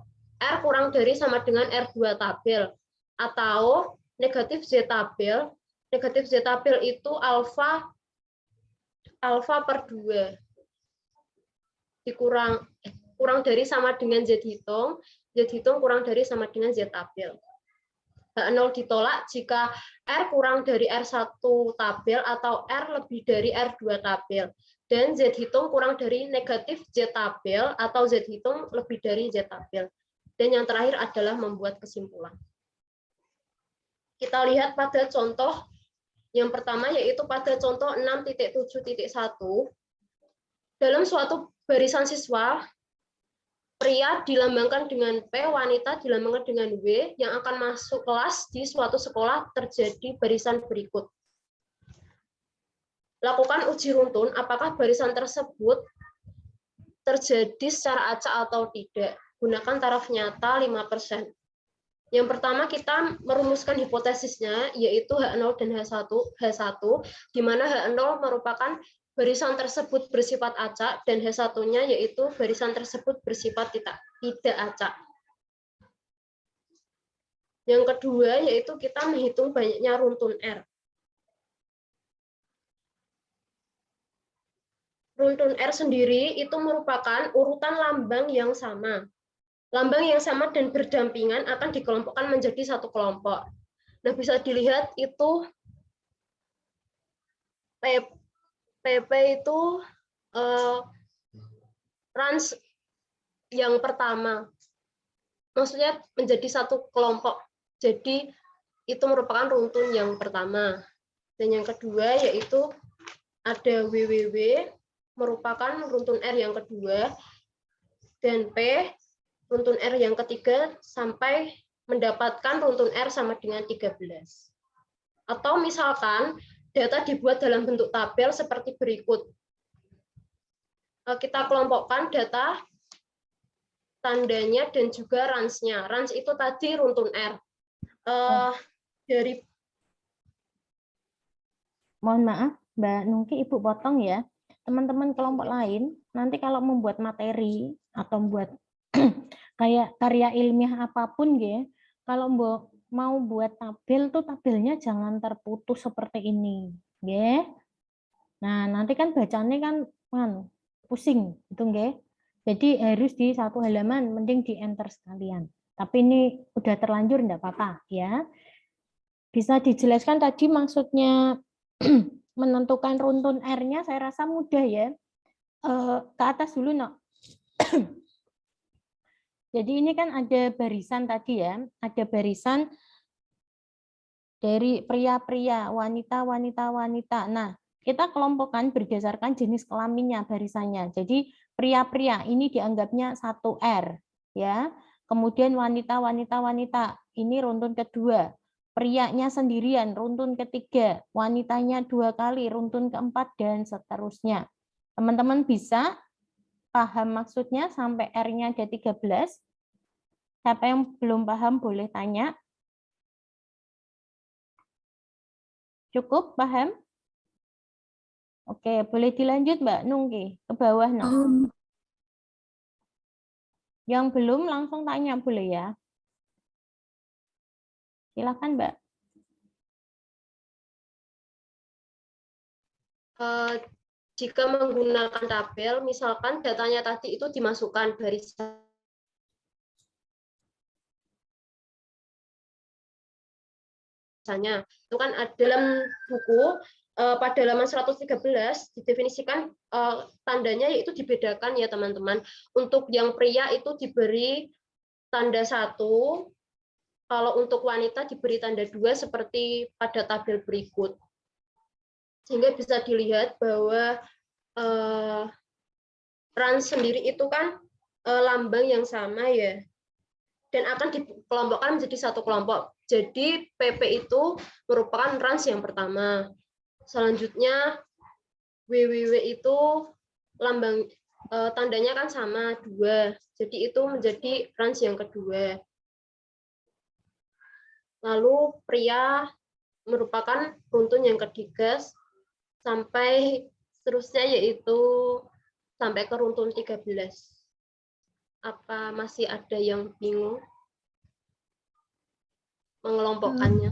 Speaker 2: kurang dari sama dengan R2 tabel, atau negatif Z tabel. Negatif Z tabel itu alfa per 2 kurang dari sama dengan Z hitung kurang dari sama dengan Z tabel. H0 ditolak jika R kurang dari R1 tabel atau R lebih dari R2 tabel. Dan Z hitung kurang dari negatif Z tabel atau Z hitung lebih dari Z tabel. Dan yang terakhir adalah membuat kesimpulan. Kita lihat pada contoh yang pertama, yaitu pada contoh 6.7.1. Dalam suatu barisan siswa, pria dilambangkan dengan P, wanita dilambangkan dengan W, yang akan masuk kelas di suatu sekolah terjadi barisan berikut. Lakukan uji runtun, apakah barisan tersebut terjadi secara acak atau tidak. Gunakan taraf nyata 5%. Yang pertama kita merumuskan hipotesisnya, yaitu H0 dan H1, di mana H0 merupakan barisan tersebut bersifat acak, dan H1-nya yaitu barisan tersebut bersifat tidak acak. Yang kedua, yaitu kita menghitung banyaknya runtun R. Runtun R sendiri itu merupakan urutan lambang yang sama. Lambang yang sama dan berdampingan akan dikelompokkan menjadi satu kelompok. Nah, bisa dilihat itu PP itu range yang pertama. Maksudnya menjadi satu kelompok. Jadi itu merupakan runtun yang pertama. Dan yang kedua yaitu ada WWW merupakan runtun R yang kedua, dan P runtun R yang ketiga sampai mendapatkan runtun R sama dengan 13. Atau misalkan data dibuat dalam bentuk tabel seperti berikut. Kita kelompokkan data, tandanya, dan juga range-nya. Range itu tadi runtun R.
Speaker 1: Mohon maaf, Mbak Nungki, Ibu potong ya. Teman-teman kelompok lain, nanti kalau membuat materi atau membuat kayak karya ilmiah apapun ya, kalau mau buat tabel tuh tabelnya jangan terputus seperti ini, ya. Nah, nanti kan bacanya kan pusing itu nggih. Jadi harus di satu halaman, mending di enter sekalian. Tapi ini udah terlanjur enggak apa-apa ya. Bisa dijelaskan tadi maksudnya menentukan runtun R-nya, saya rasa mudah ya. Ke atas dulu, no. Jadi ini kan ada barisan tadi ya, ada barisan dari pria-pria, wanita-wanita. Nah, kita kelompokkan berdasarkan jenis kelaminnya barisannya. Jadi pria-pria ini dianggapnya 1R ya. Kemudian wanita-wanita ini runtun kedua. Prianya sendirian runtun ketiga, wanitanya 2 kali, runtun keempat, dan seterusnya. Teman-teman bisa paham maksudnya sampai R-nya ada 13. Siapa yang belum paham boleh tanya. Cukup paham? Oke, boleh dilanjut Mbak Nungki ke bawah. No. Yang belum langsung tanya boleh ya. Silakan Mbak.
Speaker 2: Jika menggunakan tabel, misalkan datanya tadi itu dimasukkan barisan misalnya, itu kan dalam buku pada halaman 113 didefinisikan tandanya yaitu dibedakan ya teman-teman. Untuk yang pria itu diberi tanda 1, kalau untuk wanita diberi tanda 2 seperti pada tabel berikut. Sehingga bisa dilihat bahwa ran sendiri itu kan lambang yang sama ya, dan akan dikelompokkan menjadi satu kelompok. Jadi PP itu merupakan rans yang pertama. Selanjutnya WWW itu lambang tandanya kan sama 2. Jadi itu menjadi rans yang kedua. Lalu pria merupakan runtun yang ketiga sampai seterusnya yaitu sampai ke runtun 13. Apa masih ada yang bingung mengelompokkannya?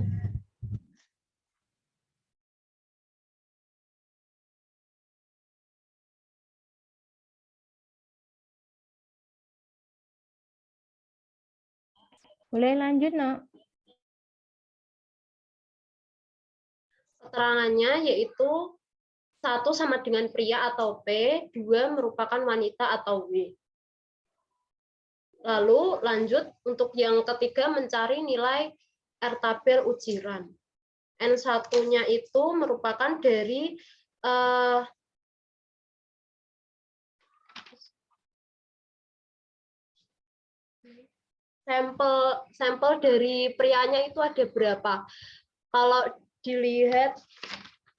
Speaker 1: Boleh lanjut, Nak?
Speaker 2: Keterangannya yaitu 1 sama dengan pria atau P, 2 merupakan wanita atau W. Lalu lanjut untuk yang ketiga mencari nilai R tabel ujiran. N1-nya itu merupakan dari sampel dari prianya itu ada berapa. Kalau dilihat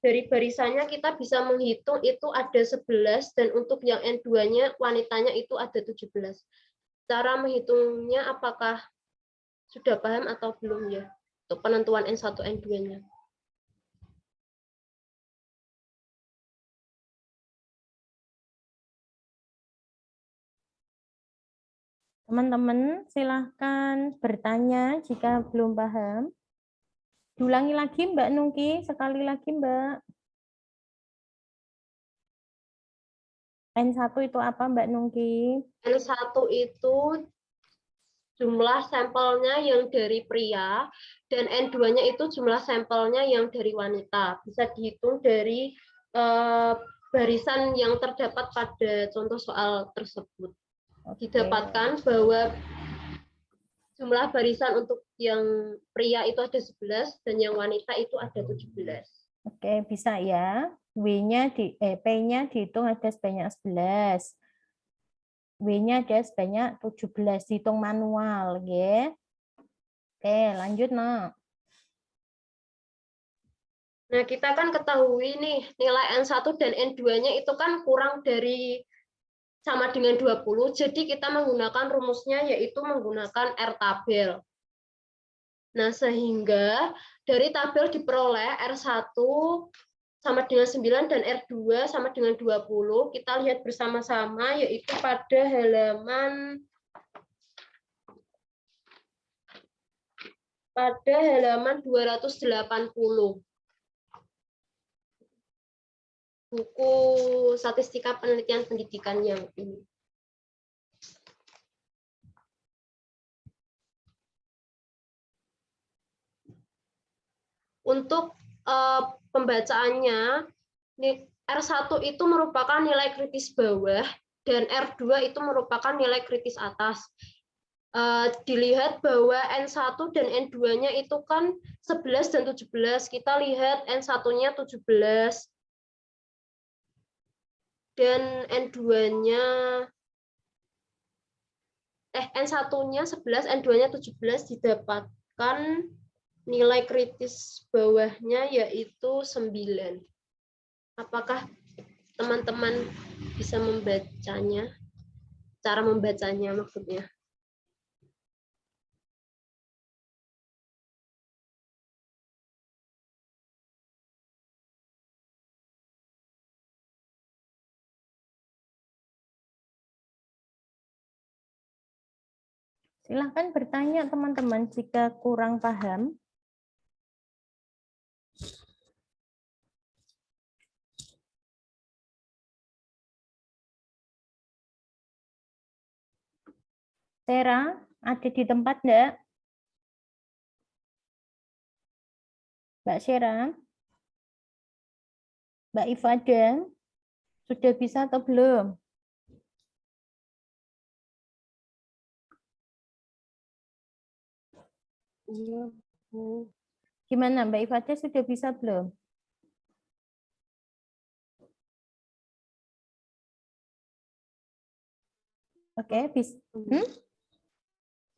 Speaker 2: dari barisannya kita bisa menghitung itu ada 11 dan untuk yang N2-nya wanitanya itu ada 17. Cara menghitungnya apakah sudah paham atau belum ya? Untuk penentuan N1 N2-nya.
Speaker 1: Teman-teman, silahkan bertanya jika belum paham. Diulangi lagi, Mbak Nungki. Sekali lagi, Mbak. N1 itu apa, Mbak Nungki?
Speaker 2: N1 itu jumlah sampelnya yang dari pria, dan N2-nya itu jumlah sampelnya yang dari wanita. Bisa dihitung dari barisan yang terdapat pada contoh soal tersebut. Didapatkan bahwa jumlah barisan untuk yang pria itu ada 11 dan yang wanita itu ada 17.
Speaker 1: Oke, bisa ya. P-nya dihitung ada sebanyak 11. W-nya ada sebanyak 17, dihitung manual, ya. Oke, lanjut, Nak.
Speaker 2: Nah, kita kan ketahui nih, nilai N1 dan N2-nya itu kan kurang dari sama dengan 20, jadi kita menggunakan rumusnya yaitu menggunakan R tabel. Nah, sehingga dari tabel diperoleh R1 sama dengan 9 dan R2 sama dengan 20. Kita lihat bersama-sama yaitu pada halaman 280. Buku Statistika Penelitian Pendidikan yang ini. Untuk pembacaannya, R1 itu merupakan nilai kritis bawah dan R2 itu merupakan nilai kritis atas. Dilihat bahwa N1 dan N2-nya itu kan 11 dan 17. Kita lihat N1-nya 17 dan N2-nya N1-nya 11, N2-nya 17 didapatkan nilai kritis bawahnya yaitu 9. Apakah teman-teman bisa membacanya? Cara membacanya maksudnya.
Speaker 1: Silahkan bertanya, teman-teman, jika kurang paham. Tera, ada di tempat enggak? Mbak Syera? Mbak Ifada, sudah bisa atau belum?
Speaker 2: Iya, Bu.
Speaker 1: Gimana Mbak Ifada, sudah bisa belum? Oke, bisa.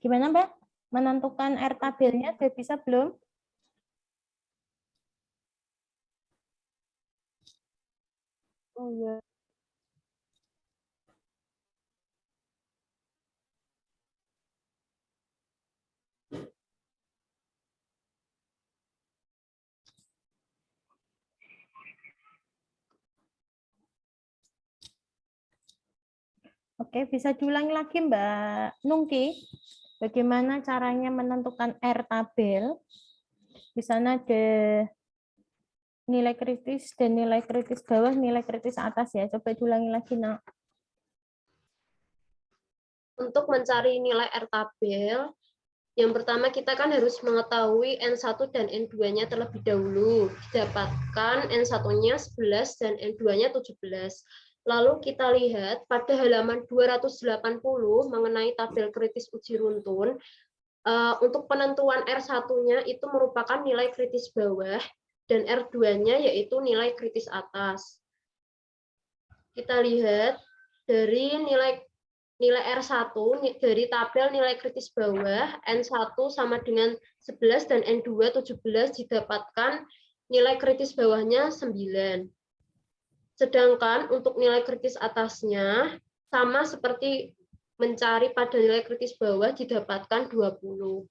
Speaker 1: Gimana Mbak? Menentukan R tabelnya sudah bisa belum?
Speaker 2: Oh iya.
Speaker 1: Oke, bisa diulangi lagi Mbak Nungki. Bagaimana caranya menentukan R tabel? Di sana ada nilai kritis dan nilai kritis bawah, nilai kritis atas ya. Coba diulangi lagi, Nak.
Speaker 2: Untuk mencari nilai R tabel, yang pertama kita kan harus mengetahui N1 dan N2-nya terlebih dahulu. Didapatkan N1-nya 11 dan N2-nya 17. Lalu kita lihat pada halaman 280 mengenai tabel kritis uji runtun. Untuk penentuan R1-nya itu merupakan nilai kritis bawah dan R2-nya yaitu nilai kritis atas. Kita lihat dari nilai R1 dari tabel nilai kritis bawah N1 sama dengan 11 dan N2 17 didapatkan nilai kritis bawahnya 9. Sedangkan untuk nilai kritis atasnya sama seperti mencari pada nilai kritis bawah didapatkan 20.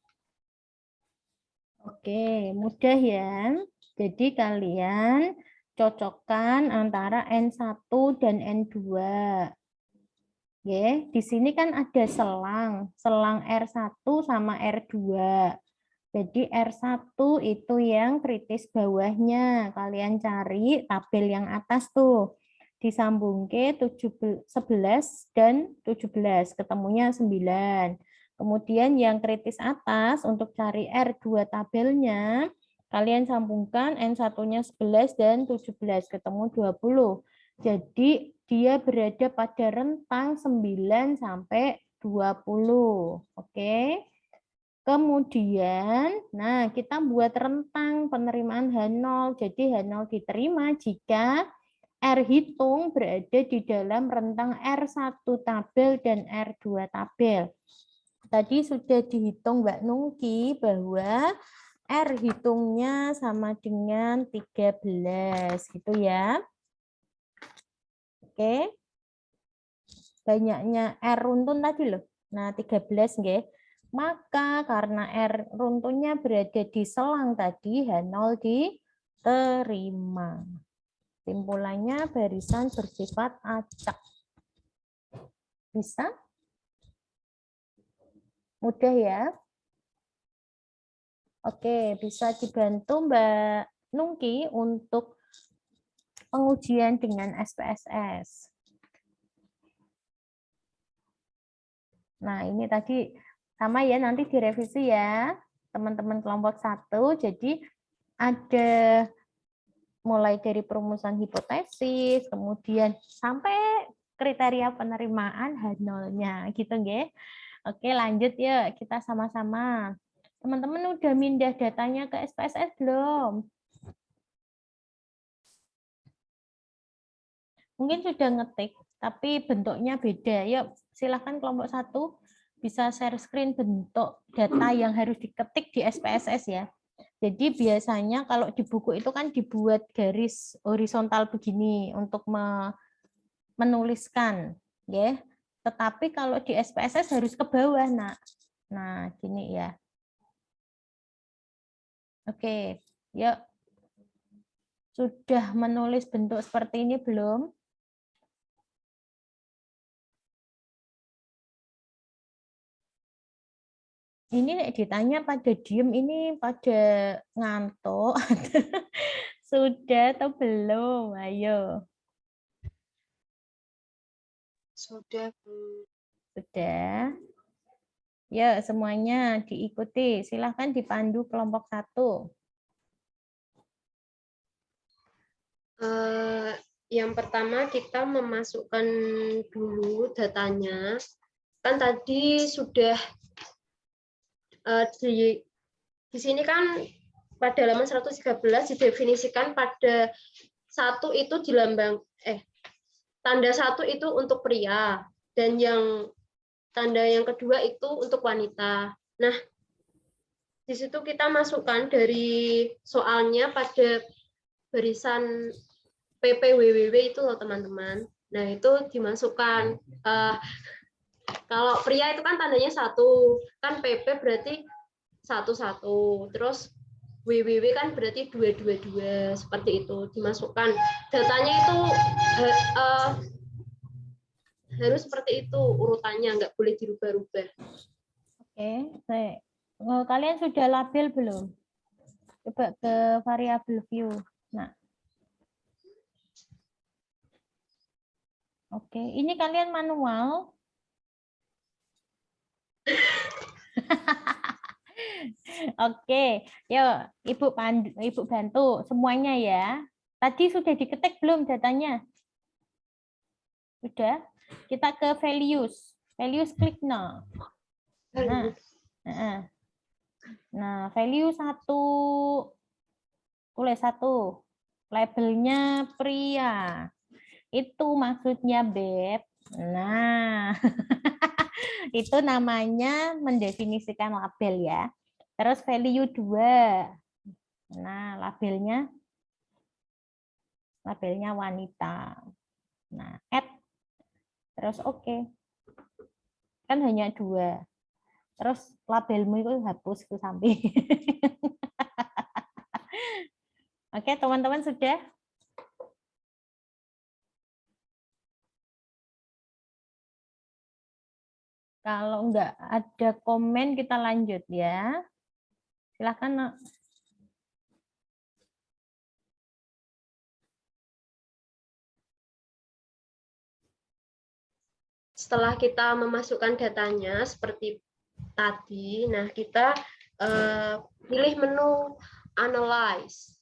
Speaker 1: Oke, mudah ya. Jadi kalian cocokkan antara N1 dan N2. Ya, di sini kan ada selang R1 sama R2. Jadi R1 itu yang kritis bawahnya. Kalian cari tabel yang atas tuh. Disambung ke 11 dan 17, ketemunya 9. Kemudian yang kritis atas untuk cari R2 tabelnya, kalian sambungkan N1-nya 11 dan 17, ketemu 20. Jadi dia berada pada rentang 9 sampai 20. Oke. Kemudian, nah kita buat rentang penerimaan H0. Jadi H0 diterima jika R hitung berada di dalam rentang R1 tabel dan R2 tabel. Tadi sudah dihitung Mbak Nungki bahwa R hitungnya sama dengan 13 gitu ya. Oke. Banyaknya R runtun tadi loh. Nah, 13 nggih. Maka karena R runtunnya berada di selang tadi, H0 diterima. Simpulannya barisan bersifat acak. Bisa? Mudah ya? Oke, bisa dibantu Mbak Nungki untuk pengujian dengan SPSS. Nah, ini tadi sama ya, nanti direvisi ya, teman-teman kelompok 1. Jadi ada mulai dari perumusan hipotesis, kemudian sampai kriteria penerimaan H0-nya, gitu nggih. Oke, lanjut yuk, kita sama-sama. Teman-teman udah mindah datanya ke SPSS belum? Mungkin sudah ngetik, tapi bentuknya beda. Yuk, silakan kelompok 1 bisa share screen bentuk data yang harus diketik di SPSS ya. Jadi biasanya kalau di buku itu kan dibuat garis horizontal begini untuk menuliskan, ya. Tetapi kalau di SPSS harus ke bawah, Nak. Nah, gini ya. Oke, yuk. Sudah menulis bentuk seperti ini belum? Ini ditanya pada diem, ini pada ngantuk. Sudah atau belum? Ayo.
Speaker 2: Sudah, Bu.
Speaker 1: Sudah. Ya, semuanya diikuti. Silahkan dipandu kelompok 1.
Speaker 2: Yang pertama kita memasukkan dulu datanya. Kan tadi sudah di sini kan pada halaman 113 didefinisikan pada satu itu tanda satu itu untuk pria dan tanda yang kedua itu untuk wanita. Nah, di situ kita masukkan dari soalnya pada barisan PPWWW itu loh teman-teman. Nah, itu dimasukkan. Kalau pria itu kan tandanya satu, kan PP berarti satu-satu. Terus WWW kan berarti dua-dua-dua, seperti itu dimasukkan. Datanya itu harus seperti itu urutannya, nggak boleh dirubah-rubah.
Speaker 1: Oke, baik. Kalian sudah label belum? Coba ke variabel view. Nah, oke, ini kalian manual. Oke, yuk Ibu bantu semuanya ya. Tadi sudah diketik belum datanya? Sudah. Kita ke values. Values klik no. Nah, value 1 tulis 1. Labelnya pria. Itu maksudnya Beb. Nah, itu namanya mendefinisikan label ya. Terus value 2. Nah, labelnya wanita. Nah, add. Terus oke. Kan hanya 2. Terus labelmu itu hapus ke samping. Oke, teman-teman sudah? Kalau enggak ada komen, kita lanjut ya. Silakan, Nak.
Speaker 2: Setelah kita memasukkan datanya seperti tadi, nah kita pilih menu Analyze.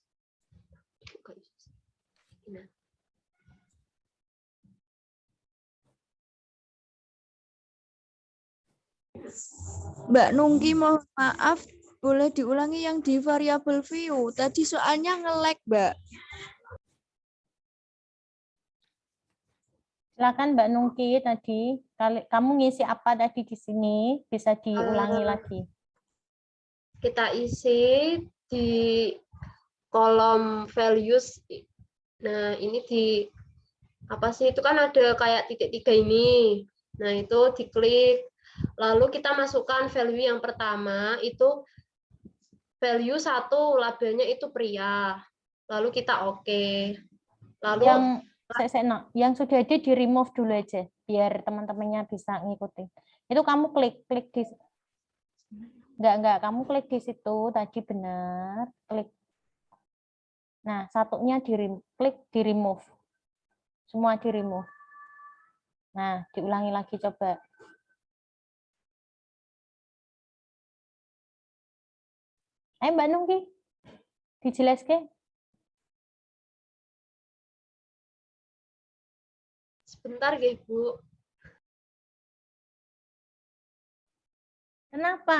Speaker 6: Mbak Nungki, mohon maaf, boleh diulangi yang di variabel view. Tadi soalnya nge-lag, Mbak.
Speaker 1: Silakan Mbak Nungki tadi. Kamu ngisi apa tadi di sini? Bisa diulangi lagi.
Speaker 2: Kita isi di kolom values. Nah, ini di apa sih? Itu kan ada kayak titik 3 ini. Nah, itu diklik. Lalu kita masukkan value yang pertama, itu value 1, labelnya itu pria. Lalu kita oke. Lalu
Speaker 1: yang sudah ada di remove dulu aja, biar teman-temannya bisa ngikutin. Itu kamu klik di enggak, kamu klik di situ tadi benar, klik. Nah, satunya klik di remove. Semua di remove. Nah, diulangi lagi coba. Ayo Mbak Nungki, dijelaskan.
Speaker 2: sebentar, Bu.
Speaker 1: Kenapa?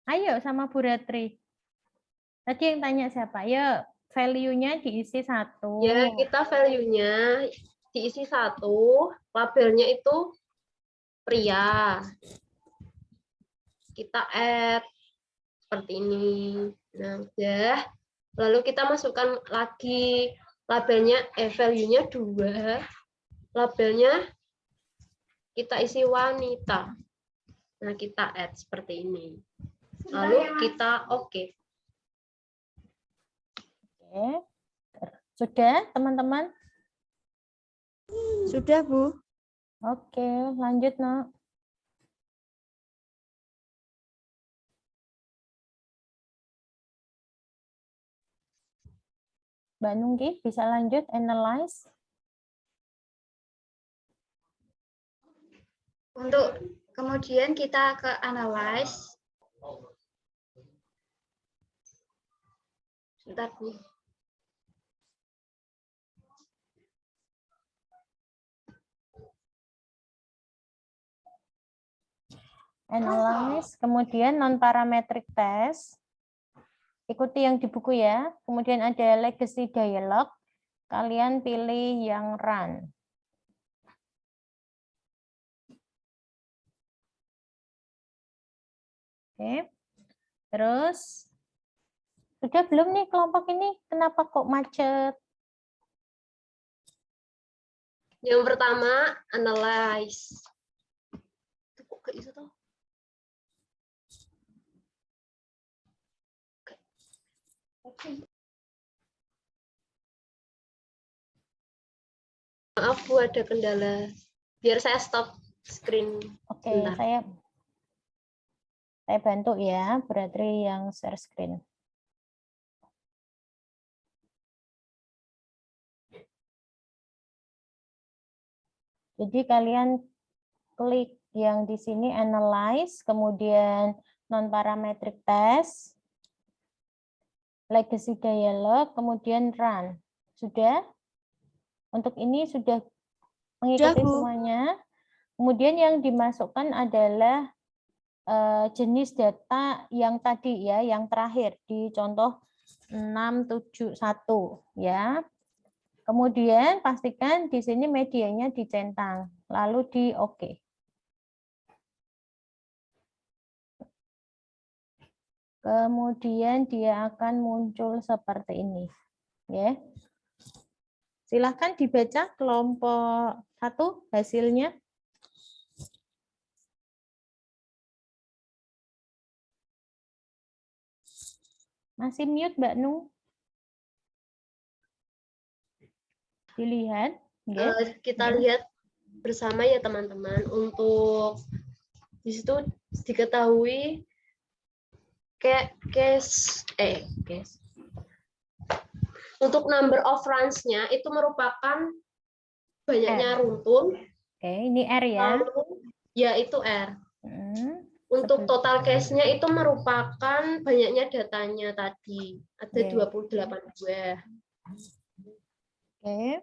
Speaker 1: Ayo sama Bu Ratri. Tadi yang tanya siapa? Ya, value-nya diisi 1.
Speaker 2: Ya, kita value-nya diisi 1, labelnya itu pria. Kita add seperti ini. Nah, udah. Lalu kita masukkan lagi labelnya, value-nya 2. Labelnya kita isi wanita. Nah, kita add seperti ini. Lalu kita oke.
Speaker 1: Oke. Sudah, teman-teman?
Speaker 6: Sudah, Bu.
Speaker 1: Oke, lanjut, Nak. Mbak Nungki, bisa lanjut, analyze.
Speaker 5: Untuk kemudian kita ke analyze. Sebentar, Bu.
Speaker 1: Analyze, kemudian non-parametric test. Ikuti yang di buku ya. Kemudian ada legacy dialog. Kalian pilih yang run. Oke. Terus, sudah belum nih kelompok ini? Kenapa kok macet?
Speaker 2: Yang pertama, analyze. Itu kok gak bisa tuh? Maaf, Bu, ada kendala. Biar saya stop screen.
Speaker 1: Oke,
Speaker 2: Bentar.
Speaker 1: saya bantu ya, berarti yang share screen. Jadi kalian klik yang di sini analyze, kemudian non-parametric test, legacy dialog, kemudian run. Sudah? Untuk ini sudah mengikuti
Speaker 6: Bu.
Speaker 1: semuanya. Kemudian yang dimasukkan adalah jenis data yang tadi ya, yang terakhir di contoh 671 ya. Kemudian pastikan di sini medianya dicentang, lalu di oke. Kemudian dia akan muncul seperti ini. Ya. Silahkan dibaca kelompok 1 hasilnya. Masih mute Mbak Nu? Dilihat. Ya.
Speaker 2: Kita lihat bersama ya teman-teman. Untuk di situ diketahui untuk number of runs-nya itu merupakan banyaknya runtun.
Speaker 1: Oke, ini R ya.
Speaker 2: Lalu ya itu R.
Speaker 1: Hmm.
Speaker 2: Untuk total case-nya itu merupakan banyaknya datanya tadi. Ada 28 buah.
Speaker 1: Oke.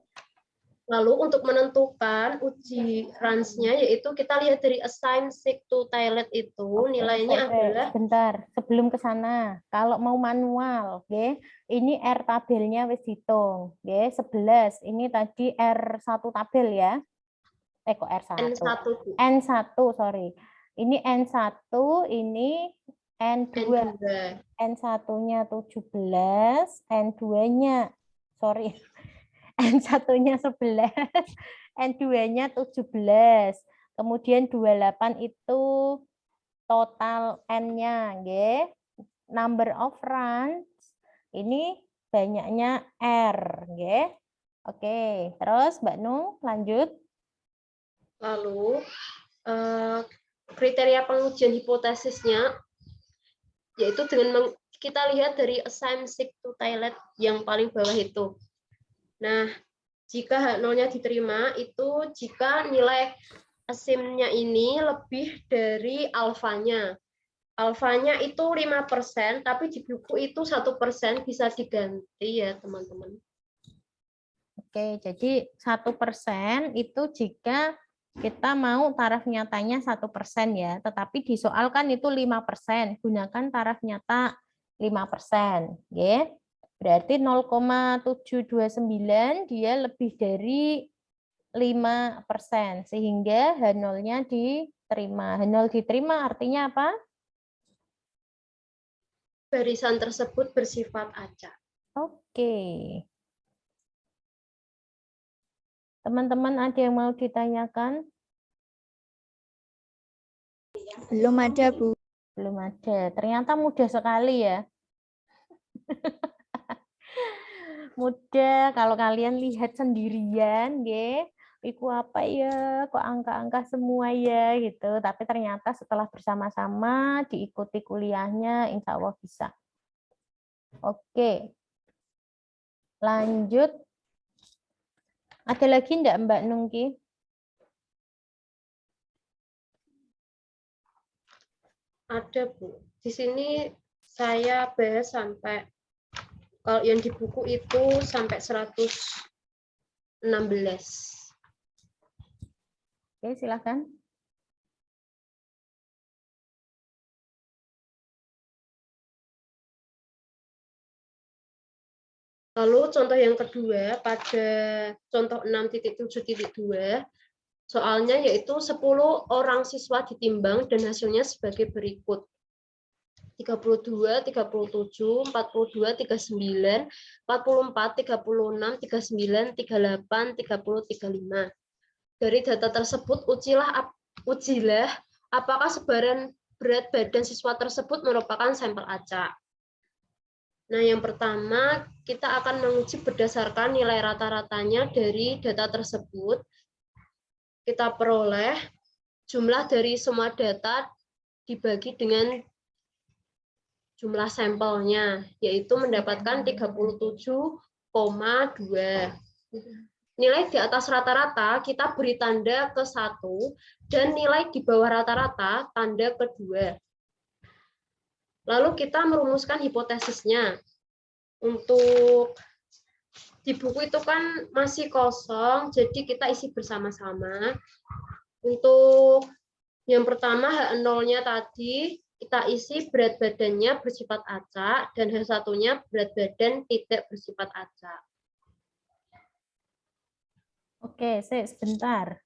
Speaker 2: Lalu untuk menentukan uji runs-nya yaitu kita lihat dari assign seek to toilet itu nilainya adalah
Speaker 1: bentar, sebelum ke sana, kalau mau manual, oke, ini R tabelnya wis dihitung, oke, 11, ini tadi R1 tabel ya. Kok R1? N1, sorry. Ini N1, ini N2. N1-nya 17, N2-nya sorry. N1-nya 11, N2-nya 17. Kemudian 28 itu total N-nya, nggih. Number of runs ini banyaknya R, nggih. Oke, terus Mbak Nu lanjut.
Speaker 2: Lalu kriteria pengujian hipotesisnya yaitu dengan kita lihat dari assign seek to toilet yang paling bawah itu. Nah, jika H0-nya diterima, itu jika nilai asimnya ini lebih dari alfanya. Alfanya itu 5%, tapi di buku itu 1% bisa diganti ya, teman-teman.
Speaker 1: Oke, jadi 1% itu jika kita mau taraf nyatanya 1% ya, tetapi disoalkan itu 5%, gunakan taraf nyata 5%. Ya. Berarti 0,729 dia lebih dari 5%, sehingga H0-nya diterima. H0 diterima artinya apa?
Speaker 2: Barisan tersebut bersifat acak.
Speaker 1: Oke. Teman-teman ada yang mau ditanyakan?
Speaker 6: Belum ada, Bu.
Speaker 1: Belum ada. Ternyata mudah sekali ya. Mudah kalau kalian lihat sendirian, nggih. Iku apa ya? Kok angka-angka semua ya gitu. Tapi ternyata setelah bersama-sama diikuti kuliahnya, insya Allah bisa. Oke. Lanjut. Ada lagi enggak Mbak Nungki?
Speaker 2: Ada, Bu. Di sini saya bahas sampai kalau yang di buku itu sampai 116.
Speaker 1: Oke, silakan.
Speaker 2: Lalu contoh yang kedua pada contoh 6.7.2 soalnya yaitu 10 orang siswa ditimbang dan hasilnya sebagai berikut. 32, 37, 42, 39, 44, 36, 39, 38, 30, 35. Dari data tersebut ujilah apakah sebaran berat badan siswa tersebut merupakan sampel acak. Nah, yang pertama kita akan menguji berdasarkan nilai rata-ratanya dari data tersebut. Kita peroleh jumlah dari semua data dibagi dengan jumlah sampelnya, yaitu mendapatkan 37,2. Nilai di atas rata-rata kita beri tanda ke 1, dan nilai di bawah rata-rata tanda ke 2. Lalu kita merumuskan hipotesisnya. Untuk di buku itu kan masih kosong, jadi kita isi bersama-sama. Untuk yang pertama H0-nya tadi kita isi berat badannya bersifat acak dan H1-nya berat badan tidak bersifat acak.
Speaker 1: Oke, sebentar.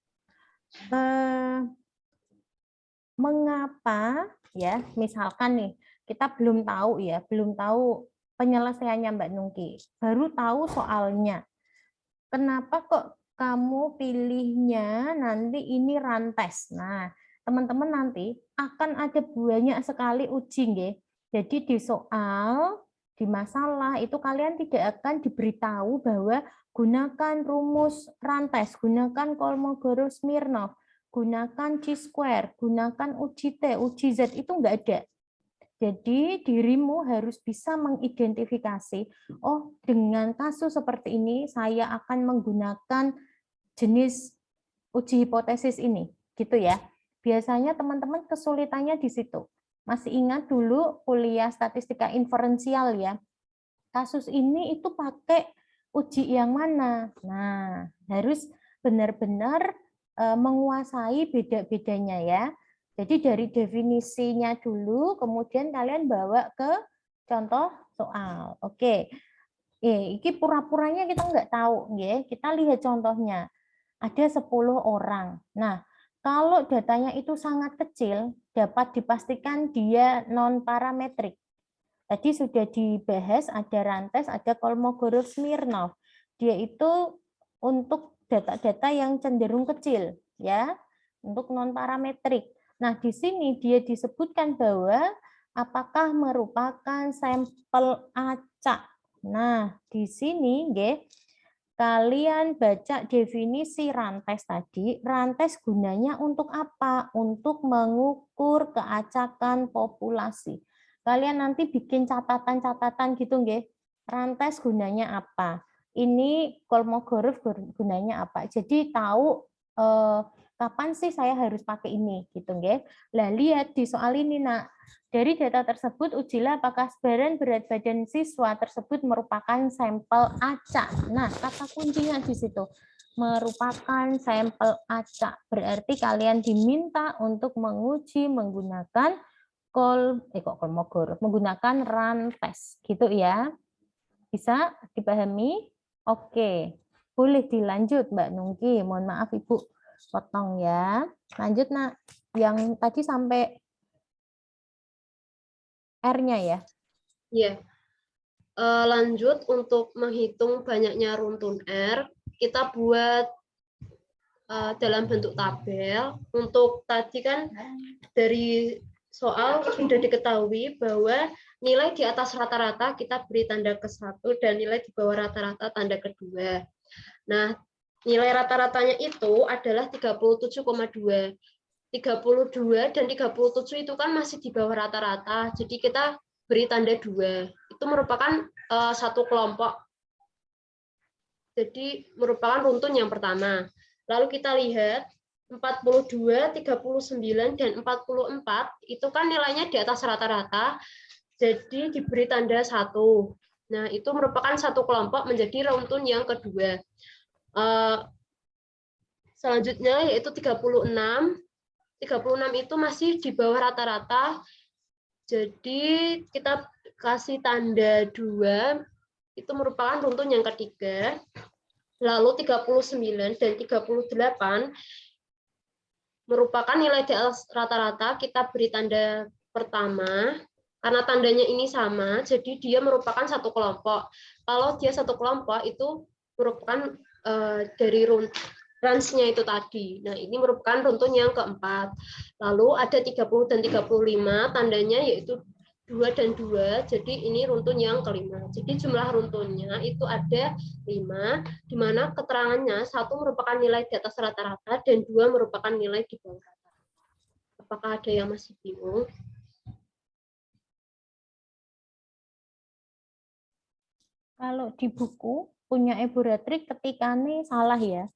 Speaker 1: Mengapa ya, misalkan nih, kita belum tahu penyelesaiannya Mbak Nungki, baru tahu soalnya. Kenapa kok kamu pilihnya nanti ini rantes? Nah, teman-teman nanti akan ada banyak sekali uji nggih. Jadi di soal, di masalah itu kalian tidak akan diberitahu bahwa gunakan rumus rantes, gunakan Kolmogorov-Smirnov, gunakan chi-square, gunakan uji T, uji Z, itu enggak ada. Jadi dirimu harus bisa mengidentifikasi, oh dengan kasus seperti ini saya akan menggunakan jenis uji hipotesis ini, gitu ya. Biasanya teman-teman kesulitannya di situ. Masih ingat dulu kuliah statistika inferensial ya, kasus ini itu pakai uji yang mana? Nah, harus benar-benar menguasai beda-bedanya ya. Jadi dari definisinya dulu, kemudian kalian bawa ke contoh soal. Oke, ini pura-puranya kita nggak tahu, ya. Kita lihat contohnya. Ada 10 orang. Nah, kalau datanya itu sangat kecil, dapat dipastikan dia non-parametrik. Tadi sudah dibahas, ada rantes, ada Kolmogorov-Smirnov. Dia itu untuk data-data yang cenderung kecil, ya, untuk non-parametrik. Nah, di sini dia disebutkan bahwa apakah merupakan sampel acak. Nah, di sini kalian baca definisi rantes tadi. Rantes gunanya untuk apa? Untuk mengukur keacakan populasi. Kalian nanti bikin catatan-catatan gitu nggih. Rantes gunanya apa? Ini Kolmogorov gunanya apa? Jadi tahu kapan sih saya harus pakai ini gitu nggih. Lah lihat di soal ini Nak. Dari data tersebut ujilah apakah sebaran berat badan siswa tersebut merupakan sampel acak. Nah, kata kuncinya di situ. Merupakan sampel acak. Berarti kalian diminta untuk menguji menggunakan Kolmogorov, menggunakan rantes gitu ya. Bisa dipahami? Oke. Boleh dilanjut Mbak Nungki. Mohon maaf Ibu potong ya. Lanjut Nak. Yang tadi sampai R-nya ya.
Speaker 2: Iya. Lanjut untuk menghitung banyaknya runtun R, kita buat dalam bentuk tabel. Untuk tadi kan dari soal sudah diketahui bahwa nilai di atas rata-rata kita beri tanda ke 1 dan nilai di bawah rata-rata tanda ke 2. Nah, nilai rata-ratanya itu adalah 37,2. 32 dan 37 itu kan masih di bawah rata-rata. Jadi kita beri tanda 2. Itu merupakan satu kelompok. Jadi merupakan runtun yang pertama. Lalu kita lihat 42, 39, dan 44 itu kan nilainya di atas rata-rata, jadi diberi tanda 1. Nah, itu merupakan satu kelompok menjadi runtun yang kedua. Selanjutnya yaitu 36. 36 itu masih di bawah rata-rata, jadi kita kasih tanda 2. itu merupakan runtun yang ketiga. Lalu 39 dan 38 merupakan nilai di atas rata-rata, kita beri tanda pertama. Karena tandanya ini sama, jadi dia merupakan satu kelompok. Kalau dia satu kelompok, itu merupakan dari range-nya itu tadi. Nah, ini merupakan runtun yang keempat. Lalu ada 30 dan 35, tandanya yaitu 2 dan 2, jadi ini runtun yang kelima. Jadi jumlah runtunnya itu ada 5, di mana keterangannya 1 merupakan nilai di atas rata-rata dan 2 merupakan nilai di bawah rata. Apakah ada yang masih bingung?
Speaker 1: Kalau di buku punya Ibu Ratri ketikane salah ya.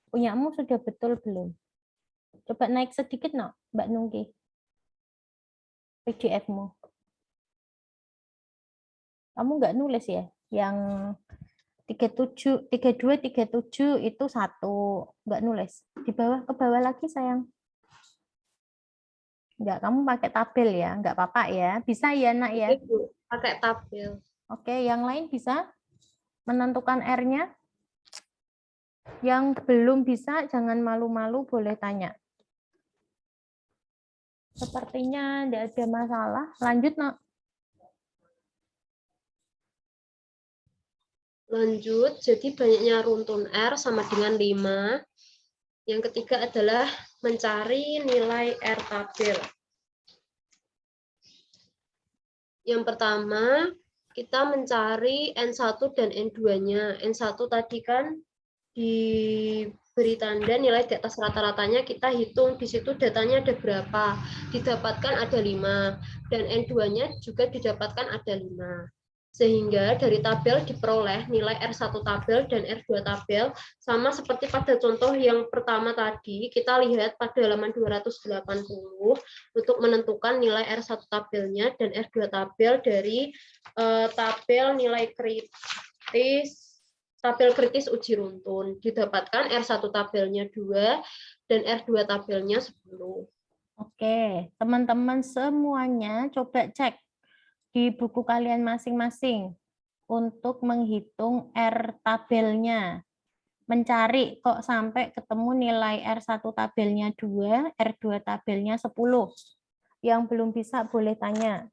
Speaker 1: Punyamu sudah betul belum? Coba naik sedikit no, Mbak Nungki. PDF-mu. Kamu nggak nulis ya? Yang 37, 32, 37 itu 1. Nggak nulis. Di bawah, ke bawah lagi sayang. Enggak, kamu pakai tabel ya. Enggak apa-apa ya. Bisa ya nak ya?
Speaker 2: Itu pakai tabel.
Speaker 1: Oke, yang lain bisa menentukan R-nya? Yang belum bisa, jangan malu-malu, boleh tanya. Sepertinya tidak ada masalah. Lanjut, nak.
Speaker 2: Lanjut, jadi banyaknya runtun R sama dengan 5. Yang ketiga adalah mencari nilai R tabel. Yang pertama, kita mencari N1 dan N2-nya. N1 tadi kan diberi tanda nilai di atas rata-ratanya, kita hitung di situ datanya ada berapa. Didapatkan ada 5, dan N2-nya juga didapatkan ada 5. Sehingga dari tabel diperoleh nilai R1 tabel dan R2 tabel, sama seperti pada contoh yang pertama tadi, kita lihat pada halaman 280 untuk menentukan nilai R1 tabelnya dan R2 tabel dari tabel nilai kritis, tabel kritis uji runtun. Didapatkan R1 tabelnya 2 dan R2 tabelnya 10.
Speaker 1: Oke, teman-teman semuanya coba cek di buku kalian masing-masing untuk menghitung R tabelnya. Mencari kok sampai ketemu nilai R1 tabelnya 2, R2 tabelnya 10. Yang belum bisa boleh tanya.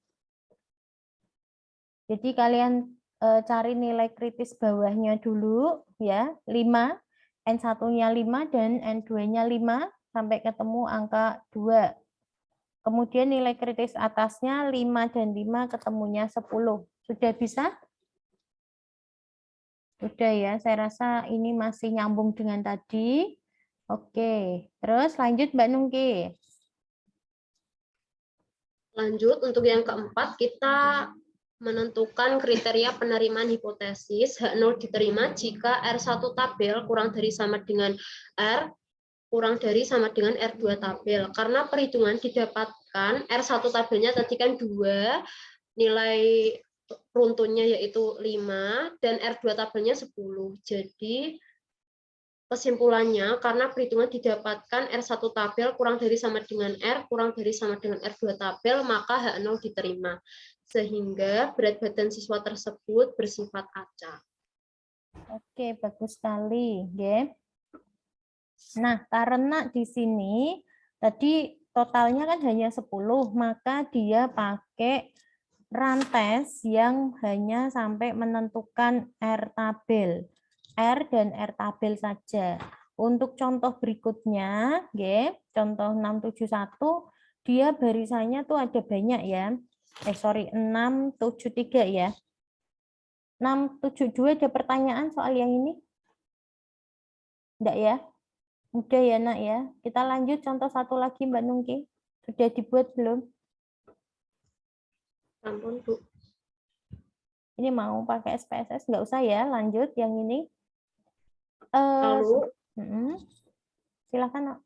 Speaker 1: Jadi kalian cari nilai kritis bawahnya dulu ya, 5, N1-nya 5 dan N2-nya 5 sampai ketemu angka 2. Kemudian nilai kritis atasnya 5 dan 5 ketemunya 10. Sudah bisa? Sudah ya, saya rasa ini masih nyambung dengan tadi. Oke, terus lanjut Mbak Nungki.
Speaker 2: Lanjut, untuk yang keempat, kita menentukan kriteria penerimaan hipotesis. H0 diterima jika R1 tabel kurang dari sama dengan R, kurang dari sama dengan R2 tabel. Karena perhitungan didapatkan, R1 tabelnya tadi kan 2, nilai runtunnya yaitu 5, dan R2 tabelnya 10. Jadi, kesimpulannya, karena perhitungan didapatkan R1 tabel kurang dari sama dengan R, kurang dari sama dengan R2 tabel, maka H0 diterima. Sehingga berat badan siswa tersebut bersifat acak.
Speaker 1: Oke, bagus sekali. Nah, karena di sini tadi totalnya kan hanya 10, maka dia pakai rantes yang hanya sampai menentukan R tabel. R dan R tabel saja. Untuk contoh berikutnya, contoh 671, dia barisannya tuh ada banyak ya. 673 ya. 672 ada pertanyaan soal yang ini? Enggak ya? Udah ya nak ya. Kita lanjut contoh satu lagi Mbak Nungki. Sudah dibuat belum?
Speaker 2: Ampun, Bu.
Speaker 1: Ini mau pakai SPSS? Enggak usah ya, lanjut yang ini. Silakan nak.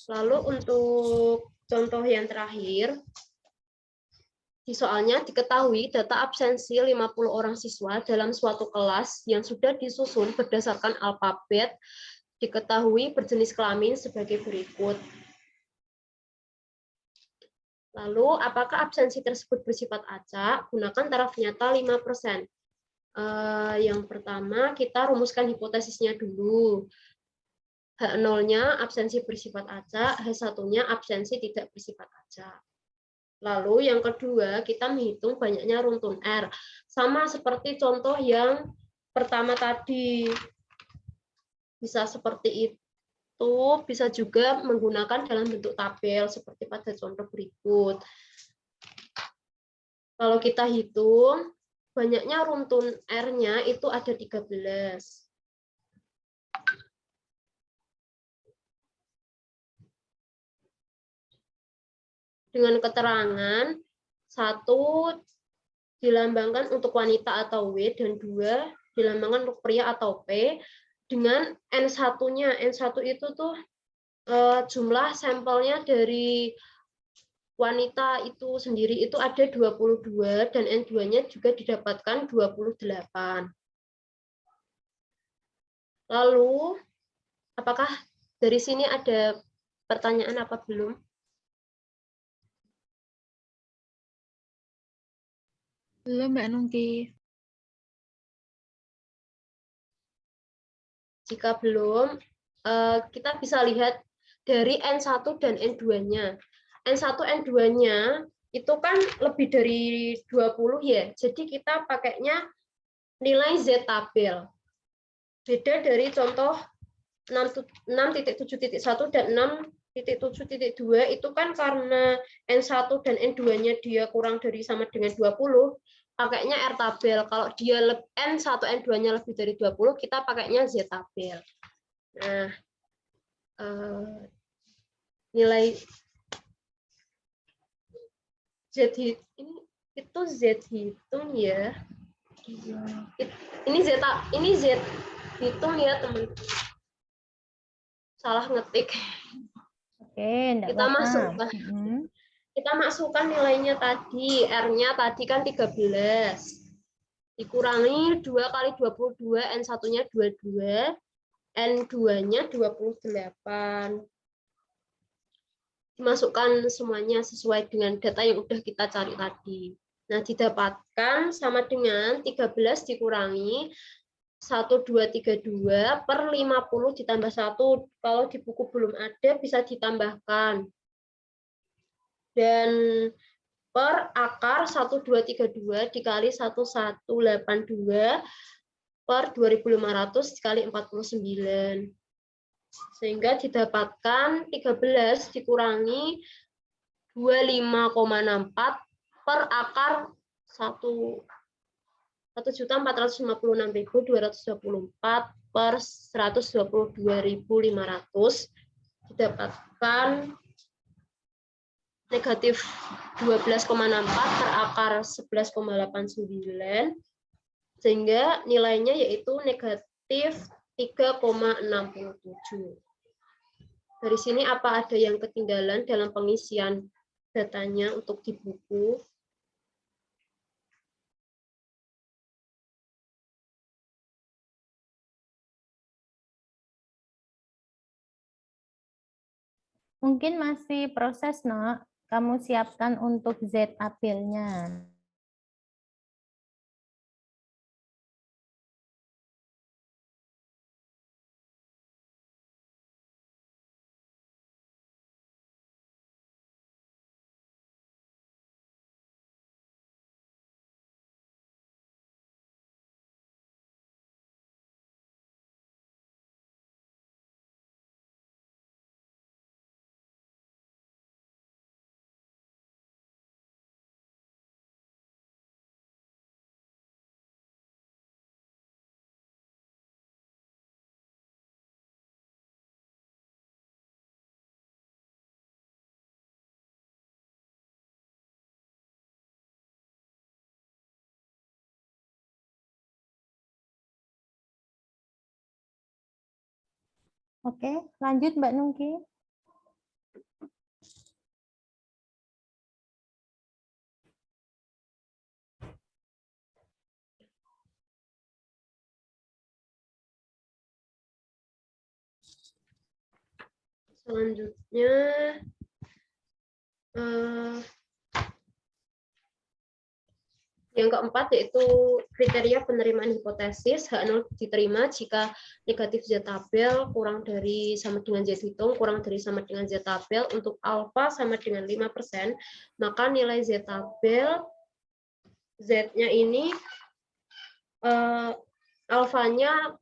Speaker 2: Lalu untuk contoh yang terakhir, di soalnya diketahui data absensi 50 orang siswa dalam suatu kelas yang sudah disusun berdasarkan alfabet, diketahui berjenis kelamin sebagai berikut. Lalu, apakah absensi tersebut bersifat acak? Gunakan taraf nyata 5%. Yang pertama, kita rumuskan hipotesisnya dulu. H0-nya absensi bersifat acak, H1-nya absensi tidak bersifat acak. Lalu yang kedua, kita menghitung banyaknya runtun R. Sama seperti contoh yang pertama tadi. Bisa seperti itu, bisa juga menggunakan dalam bentuk tabel seperti pada contoh berikut. Kalau kita hitung, banyaknya runtun R-nya itu ada 13. Dengan keterangan, 1 dilambangkan untuk wanita atau W, dan 2 dilambangkan untuk pria atau P, dengan N1-nya. N1 itu tuh jumlah sampelnya dari wanita itu sendiri itu ada 22, dan N2-nya juga didapatkan 28. Lalu, apakah dari sini ada pertanyaan apa belum?
Speaker 4: Belum, Mbak Nungki.
Speaker 2: Jika belum, kita bisa lihat dari N1 dan N2-nya. N1, N2-nya itu kan lebih dari 20 ya, jadi kita pakainya nilai Z tabel. Beda dari contoh 6.7.1 dan 6.7.2 itu kan karena N1 dan N2-nya dia kurang dari sama dengan 20, pakainya R tabel. Kalau dia N1, N2-nya lebih dari 20, kita pakainya Z tabel. Nah, nilai Z ini itu Z hitung ya. Ini Z hitung ya, teman. Salah ngetik.
Speaker 1: Oke, enggak apa-apa.
Speaker 2: Kita masukkan nilainya tadi. R-nya tadi kan 13. Dikurangi 2 kali 22, N1-nya 22, N2-nya 28. Dimasukkan semuanya sesuai dengan data yang udah kita cari tadi. Nah, didapatkan sama dengan 13 dikurangi 1232 per 50 ditambah 1. Kalau di buku belum ada, bisa ditambahkan. Dan per akar 1232 dikali 1182 per 2500 dikali 49. Sehingga didapatkan 13 dikurangi 25,64 per akar 1.456.224 per 122.500 didapatkan negatif 12,64 per akar 11,89, sehingga nilainya yaitu negatif 3,67. Dari sini apa ada yang ketinggalan dalam pengisian datanya untuk di buku?
Speaker 1: Mungkin masih proses, Nak. Kamu siapkan untuk Z tabelnya. Oke, lanjut Mbak Nungki.
Speaker 2: Selanjutnya Yang keempat yaitu kriteria penerimaan hipotesis. H0 diterima jika negatif Z tabel kurang dari sama dengan Z hitung, kurang dari sama dengan Z tabel. Untuk alfa sama dengan 5%, maka nilai Z tabel Z-nya ini alfanya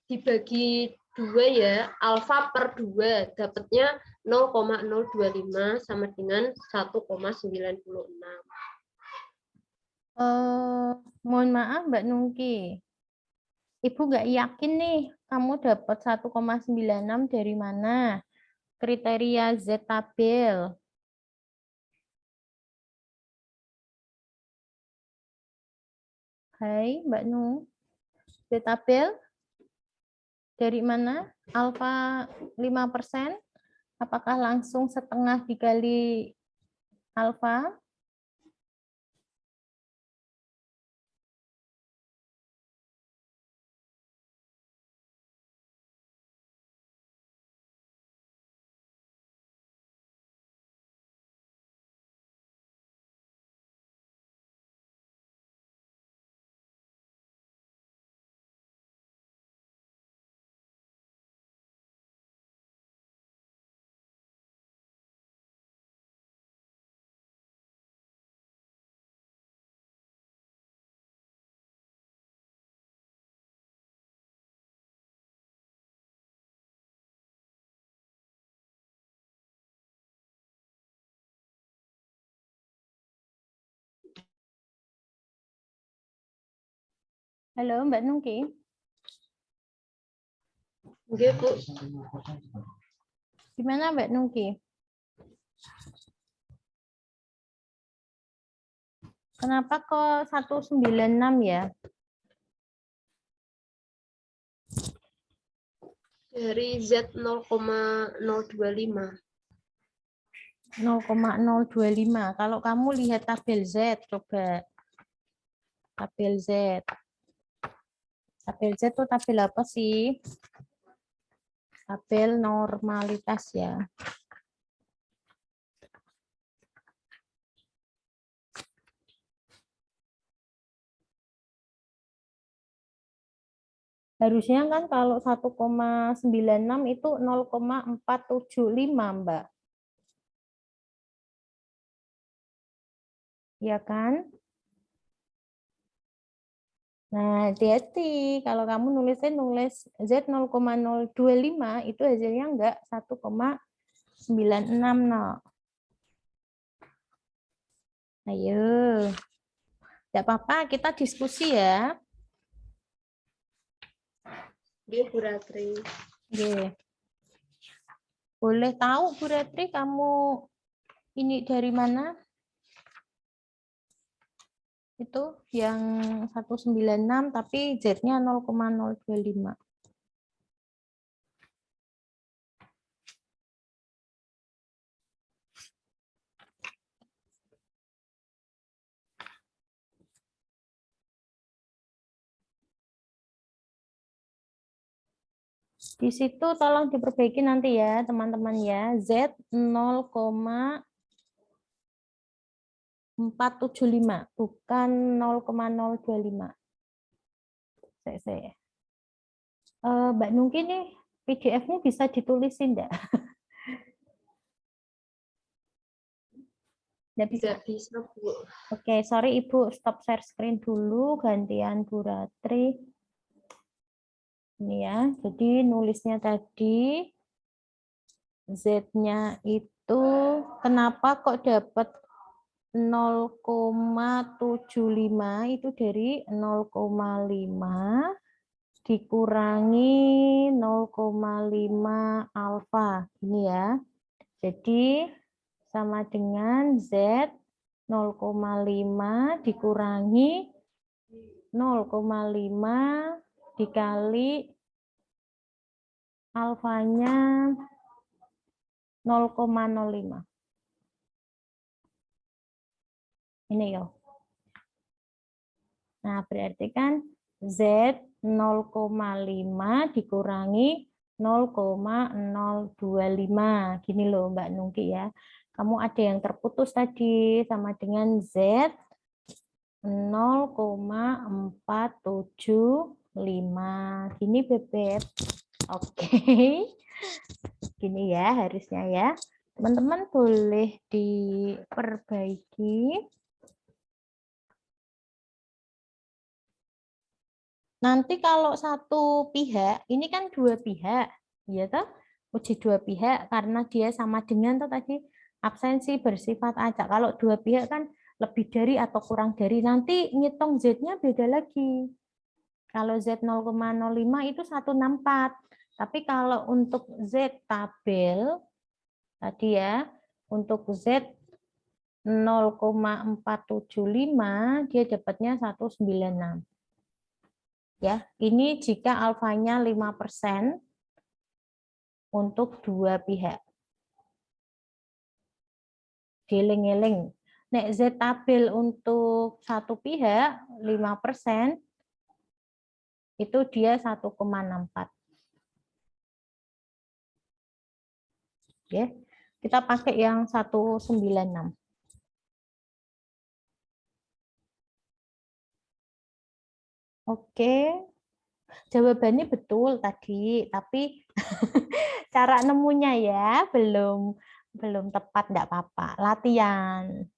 Speaker 2: dibagi 2 ya, alfa per 2 dapatnya 0,025 sama dengan 1,96.
Speaker 1: Mohon maaf Mbak Nungki. Ibu nggak yakin nih kamu dapat 1,96 dari mana? Kriteria Z tabel. Hai Mbak Nung. Z tabel dari mana? Alfa 5%? Apakah langsung setengah dikali alfa? Halo Mbak Nungki.
Speaker 2: Oke, Bu.
Speaker 1: Gimana Mbak Nungki? Kenapa kok 196 ya?
Speaker 2: Dari Z 0,025.
Speaker 1: 0,025. Kalau kamu lihat tabel Z, coba. Tabel Z. Tabel Z itu tabel apa sih? Tabel normalitas ya. Harusnya kan kalau 1,96 itu 0,475, Mbak. Ya kan? Nah, hati-hati kalau kamu nulis Z 0,025 itu hasilnya enggak 1,96. Ayo. Enggak apa-apa, kita diskusi ya.
Speaker 2: Oke, Bu Ratri.
Speaker 1: Oke. Boleh tahu Bu Ratri kamu ini dari mana? Itu yang 196 tapi Z-nya 0,025. Di situ tolong diperbaiki nanti ya, teman-teman ya. Z 0,475, bukan 0,025. Mbak Nungki nih, PDF-nya bisa ditulisin enggak? Nggak bisa.
Speaker 2: Tidak bisa, Bu.
Speaker 1: Oke, sorry Ibu, stop share screen dulu, gantian Bu Ratri. Ini ya, jadi nulisnya tadi Z-nya itu kenapa kok dapat 0,75 itu dari 0,5 dikurangi 0,5 alfa. Ini ya. Jadi sama dengan Z 0,5 dikurangi 0,5 dikali alfanya 0,05. Ini ya. Nah, berarti kan Z 0,5 dikurangi 0,025. Gini loh Mbak Nungki ya. Kamu ada yang terputus tadi sama dengan Z 0,475. Gini Bebek. Oke. Gini ya harusnya ya. Teman-teman boleh diperbaiki. Nanti kalau satu pihak, ini kan dua pihak, ya toh? Uji dua pihak karena dia sama dengan toh tadi absensi bersifat acak. Kalau dua pihak kan lebih dari atau kurang dari, nanti ngitung Z-nya beda lagi. Kalau Z 0,05 itu 164. Tapi kalau untuk Z tabel tadi ya, untuk Z 0,475 dia dapatnya 196. Ya, ini jika alfanya 5% untuk dua pihak. Dieling-eling. Nek Z tabel untuk satu pihak 5%, itu dia 1,64. Ya, kita pakai yang 196. Oke, jawabannya betul tadi, tapi cara nemunya ya belum tepat, enggak apa-apa. Latihan.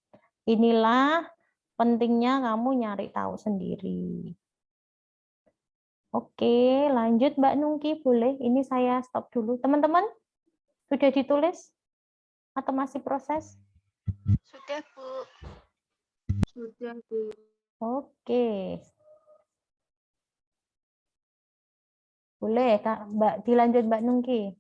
Speaker 1: Inilah pentingnya kamu nyari tahu sendiri. Oke, lanjut Mbak Nungki, boleh? Ini saya stop dulu. Teman-teman, sudah ditulis atau masih proses?
Speaker 6: Sudah, Bu.
Speaker 2: Sudah, Bu.
Speaker 1: Oke. Boleh, Kak, Mbak, dilanjut Mbak Nungki.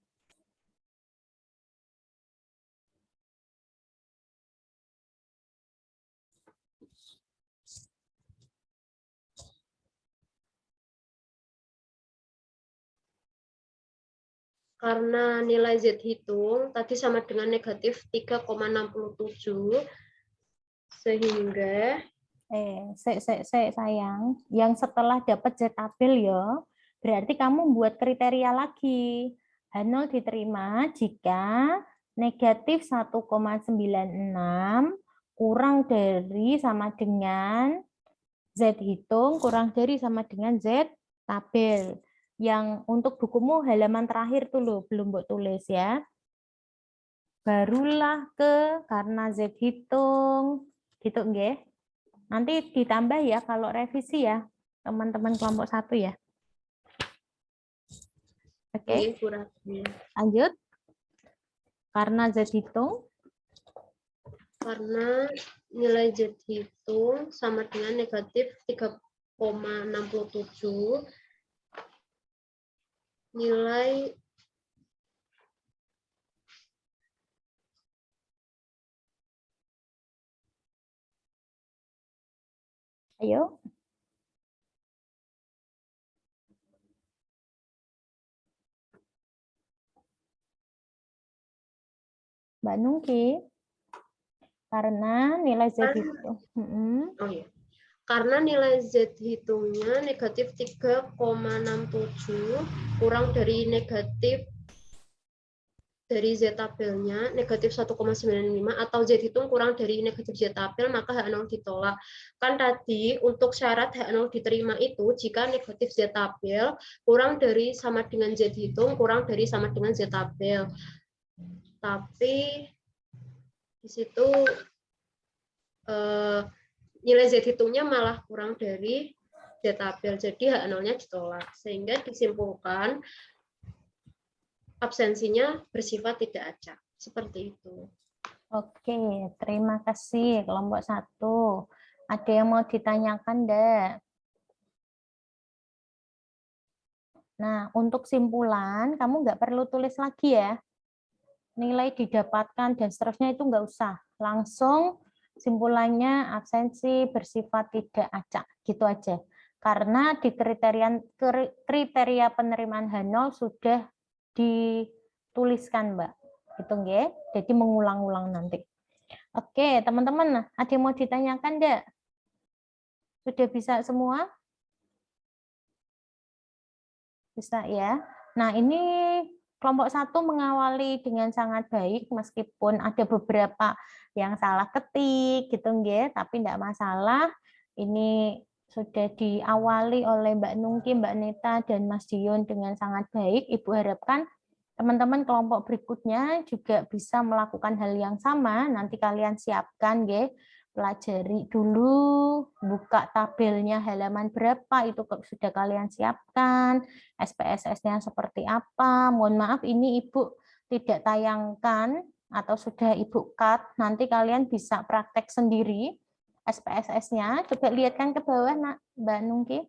Speaker 2: Karena nilai Z hitung tadi sama dengan negatif 3,67, sehingga
Speaker 1: Sayang, yang setelah dapat Z tabel ya, berarti kamu buat kriteria lagi. H0 diterima jika negatif 1,96 kurang dari sama dengan Z hitung kurang dari sama dengan Z tabel. Yang untuk bukumu halaman terakhir tuh loh, belum Mbok tulis ya. Barulah ke karena Z hitung, gitu nggih. Nanti ditambah ya kalau revisi ya, teman-teman kelompok 1 ya. Oke, lanjut. Karena Z hitung.
Speaker 2: Karena nilai Z hitung sama dengan negatif 3,67, nilai
Speaker 1: Ayo. Mbak Nungki. Karena nilai Z hitung.
Speaker 2: oh ya. Karena nilai Z hitungnya negatif 3,67 kurang dari negatif dari Z tabelnya negatif 1,95 atau Z hitung kurang dari negatif Z tabel, maka H0 ditolak. Kan tadi untuk syarat H0 diterima itu jika negatif Z tabel kurang dari sama dengan Z hitung kurang dari sama dengan Z tabel. Tapi di situ nilai Z hitungnya malah kurang dari Z tabel, jadi H0-nya ditolak. Sehingga disimpulkan absensinya bersifat tidak acak. Seperti itu.
Speaker 1: Oke, terima kasih kelompok 1. Ada yang mau ditanyakan enggak? Nah, untuk simpulan, kamu nggak perlu tulis lagi ya. Nilai didapatkan dan seterusnya itu nggak usah. Langsung simpulannya absensi bersifat tidak acak. Gitu aja. Karena di kriteria penerimaan H0 sudah dituliskan, Mbak. Gitu nggih. Jadi mengulang-ulang nanti. Oke, teman-teman, ada yang mau ditanyakan enggak? Sudah bisa semua? Bisa ya. Nah, ini kelompok 1 mengawali dengan sangat baik meskipun ada beberapa yang salah ketik gitu nggih, tapi enggak masalah. Ini sudah diawali oleh Mbak Nungki, Mbak Neta, dan Mas Dion dengan sangat baik. Ibu harapkan teman-teman kelompok berikutnya juga bisa melakukan hal yang sama. Nanti kalian siapkan, nggih. Pelajari dulu, buka tabelnya halaman berapa, itu sudah kalian siapkan. SPSS-nya seperti apa. Mohon maaf, ini Ibu tidak tayangkan atau sudah Ibu cut. Nanti kalian bisa praktek sendiri SPSS-nya. Coba lihatkan ke bawah, Mbak Nungki.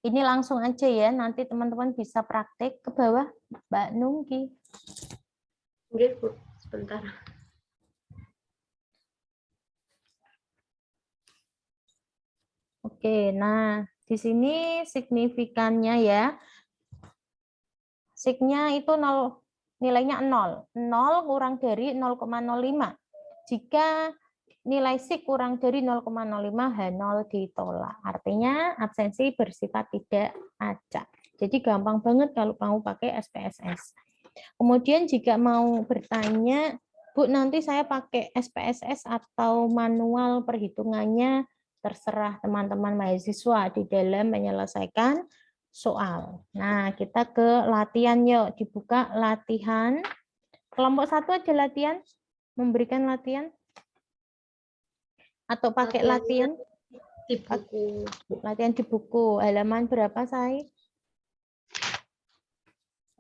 Speaker 1: Ini langsung aja ya, nanti teman-teman bisa praktek ke bawah, Mbak Nungki.
Speaker 2: Oke, Bu. Sebentar.
Speaker 1: Oke, nah di sini signifikannya ya. Signya itu 0, nilainya 0. 0 kurang dari 0,05. Jika nilai sig kurang dari 0,05, H0 ditolak. Artinya absensi bersifat tidak acak. Jadi gampang banget kalau mau pakai SPSS. Kemudian jika mau bertanya, Bu, nanti saya pakai SPSS atau manual perhitungannya, terserah teman-teman mahasiswa di dalam menyelesaikan soal. Nah, kita ke latihan yuk. Dibuka latihan. Kelompok 1 ada latihan? Memberikan latihan? Atau pakai latihan?
Speaker 2: Di buku.
Speaker 1: Latihan di buku. Halaman berapa, Say?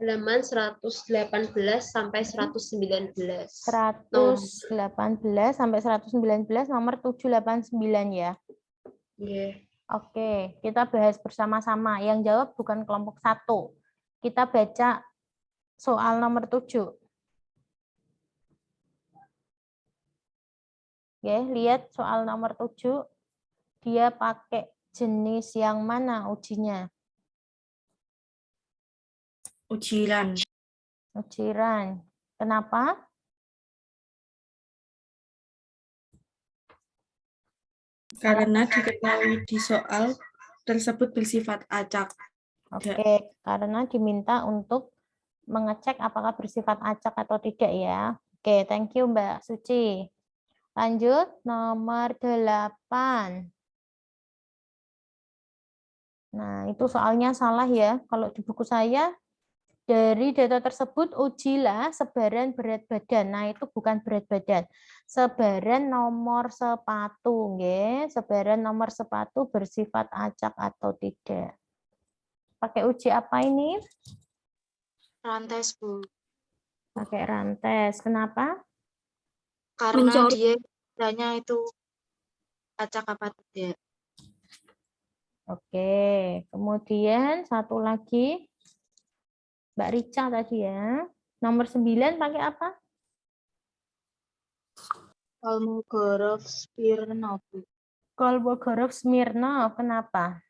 Speaker 2: Halaman 118 sampai 119.
Speaker 1: 118 sampai 119, nomor 789 ya.
Speaker 2: Nggih.
Speaker 1: Oke, kita bahas bersama-sama. Yang jawab bukan kelompok 1. Kita baca soal nomor 7. Oke, lihat soal nomor 7. Dia pakai jenis yang mana ujinya?
Speaker 7: Ujiran.
Speaker 1: Ujiran. Kenapa?
Speaker 7: Karena diketahui di soal tersebut bersifat acak.
Speaker 1: Oke, karena diminta untuk mengecek apakah bersifat acak atau tidak ya. Oke, thank you Mbak Suci. Lanjut, nomor 8. Nah, itu soalnya salah ya. Kalau di buku saya, dari data tersebut ujilah sebaran berat badan. Nah, itu bukan berat badan. Sebaran nomor sepatu, nggih. Sebaran nomor sepatu bersifat acak atau tidak. Pakai uji apa ini?
Speaker 7: Rantes, Bu.
Speaker 1: Pakai rantes. Kenapa?
Speaker 7: Karena dia kiranya itu acak apa tidak.
Speaker 1: Oke, kemudian satu lagi. Mbak Rica tadi ya. Nomor 9 pakai apa?
Speaker 7: Kolmogorov-Smirnov.
Speaker 1: Kolmogorov-Smirnov. Kenapa?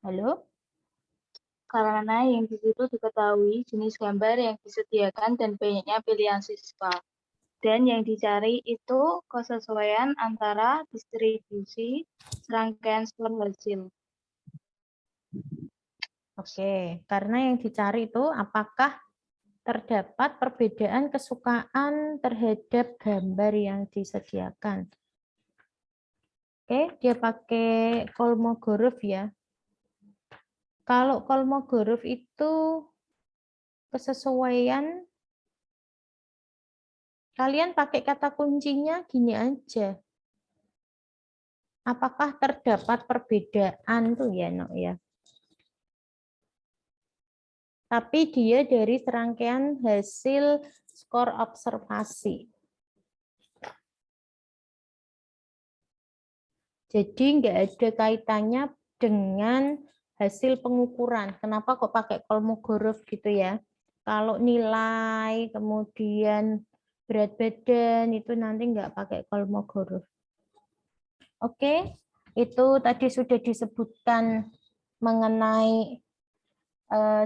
Speaker 1: Halo?
Speaker 8: Karena yang di situ diketahui jenis gambar yang disediakan dan banyaknya pilihan siswa. Dan yang dicari itu kesesuaian antara distribusi serangkaian skor hasil.
Speaker 1: Oke, karena yang dicari itu apakah terdapat perbedaan kesukaan terhadap gambar yang disediakan. Oke, dia pakai Kolmogorov ya. Kalau Kolmogorov itu kesesuaian, kalian pakai kata kuncinya gini aja. Apakah terdapat perbedaan tuh ya, Nok ya? Tapi dia dari serangkaian hasil skor observasi. Jadi nggak ada kaitannya dengan hasil pengukuran. Kenapa kok pakai Kolmogorov gitu ya? Kalau nilai, kemudian berat badan, itu nanti nggak pakai Kolmogorov. Oke, itu tadi sudah disebutkan mengenai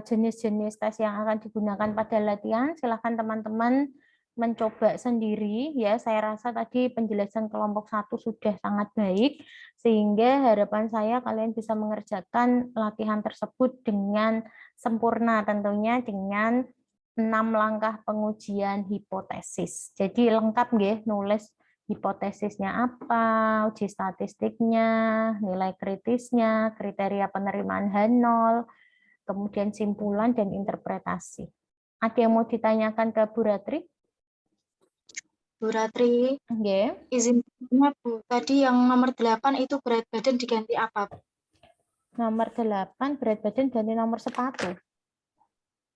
Speaker 1: jenis-jenis tes yang akan digunakan pada latihan. Silakan teman-teman mencoba sendiri ya. Saya rasa tadi penjelasan kelompok 1 sudah sangat baik, sehingga harapan saya kalian bisa mengerjakan latihan tersebut dengan sempurna, tentunya dengan 6 langkah pengujian hipotesis. Jadi lengkap nggih nulis hipotesisnya apa, uji statistiknya, nilai kritisnya, kriteria penerimaan H0, kemudian simpulan dan interpretasi. Ada yang mau ditanyakan ke Bu Ratri?
Speaker 7: Bu Ratri,
Speaker 1: Nggih.
Speaker 7: izin bertanya, Bu. Tadi yang nomor 8 itu berat badan diganti apa, Bu?
Speaker 1: Nomor 8 berat badan ganti nomor sepatu.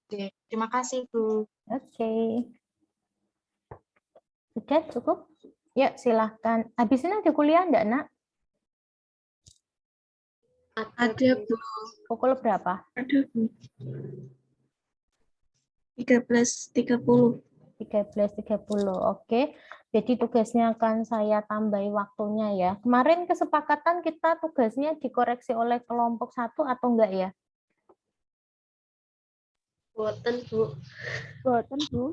Speaker 7: Oke, terima kasih, Bu.
Speaker 1: Oke. Sudah cukup? Ya, silahkan. Habis ini ada kuliah enggak, Nak?
Speaker 7: Ada, Bu.
Speaker 1: Pukul berapa?
Speaker 7: Ada, Bu. 13.30.
Speaker 1: 13.30. Oke. Jadi tugasnya akan saya tambahi waktunya ya. Kemarin kesepakatan kita tugasnya dikoreksi oleh kelompok 1 atau enggak ya?
Speaker 2: Boten, Bu.
Speaker 6: Boten, Bu.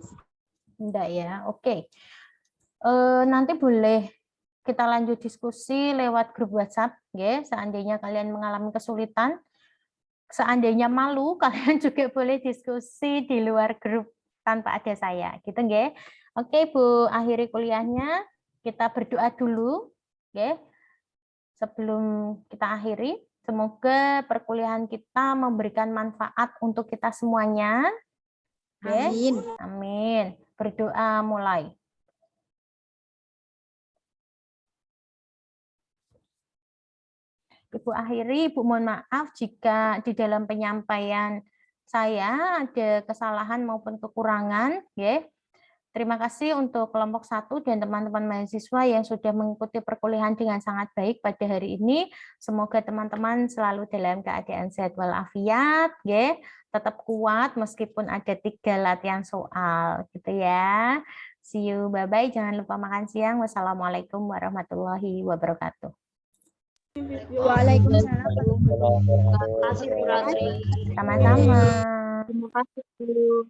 Speaker 1: Enggak ya. Oke. Nanti boleh kita lanjut diskusi lewat grup WhatsApp, ya. Seandainya kalian mengalami kesulitan, seandainya malu, kalian juga boleh diskusi di luar grup tanpa ada saya, gitu, ya. Oke, Bu, akhiri kuliahnya. Kita berdoa dulu, ya. Sebelum kita akhiri, semoga perkuliahan kita memberikan manfaat untuk kita semuanya. Ya.
Speaker 6: Amin.
Speaker 1: Amin. Berdoa mulai. Ibu akhiri, Ibu mohon maaf jika di dalam penyampaian saya ada kesalahan maupun kekurangan. Ya. Terima kasih untuk kelompok 1 dan teman-teman mahasiswa yang sudah mengikuti perkuliahan dengan sangat baik pada hari ini. Semoga teman-teman selalu dalam keadaan sehat walafiat, ya. Tetap kuat meskipun ada 3 latihan soal, gitu ya. See you, bye-bye. Jangan lupa makan siang. Wassalamualaikum warahmatullahi wabarakatuh.
Speaker 6: Waalaikumsalam.
Speaker 2: Terima kasih, Bu Ratri.
Speaker 1: Sama-sama.
Speaker 7: Terima kasih, Bu.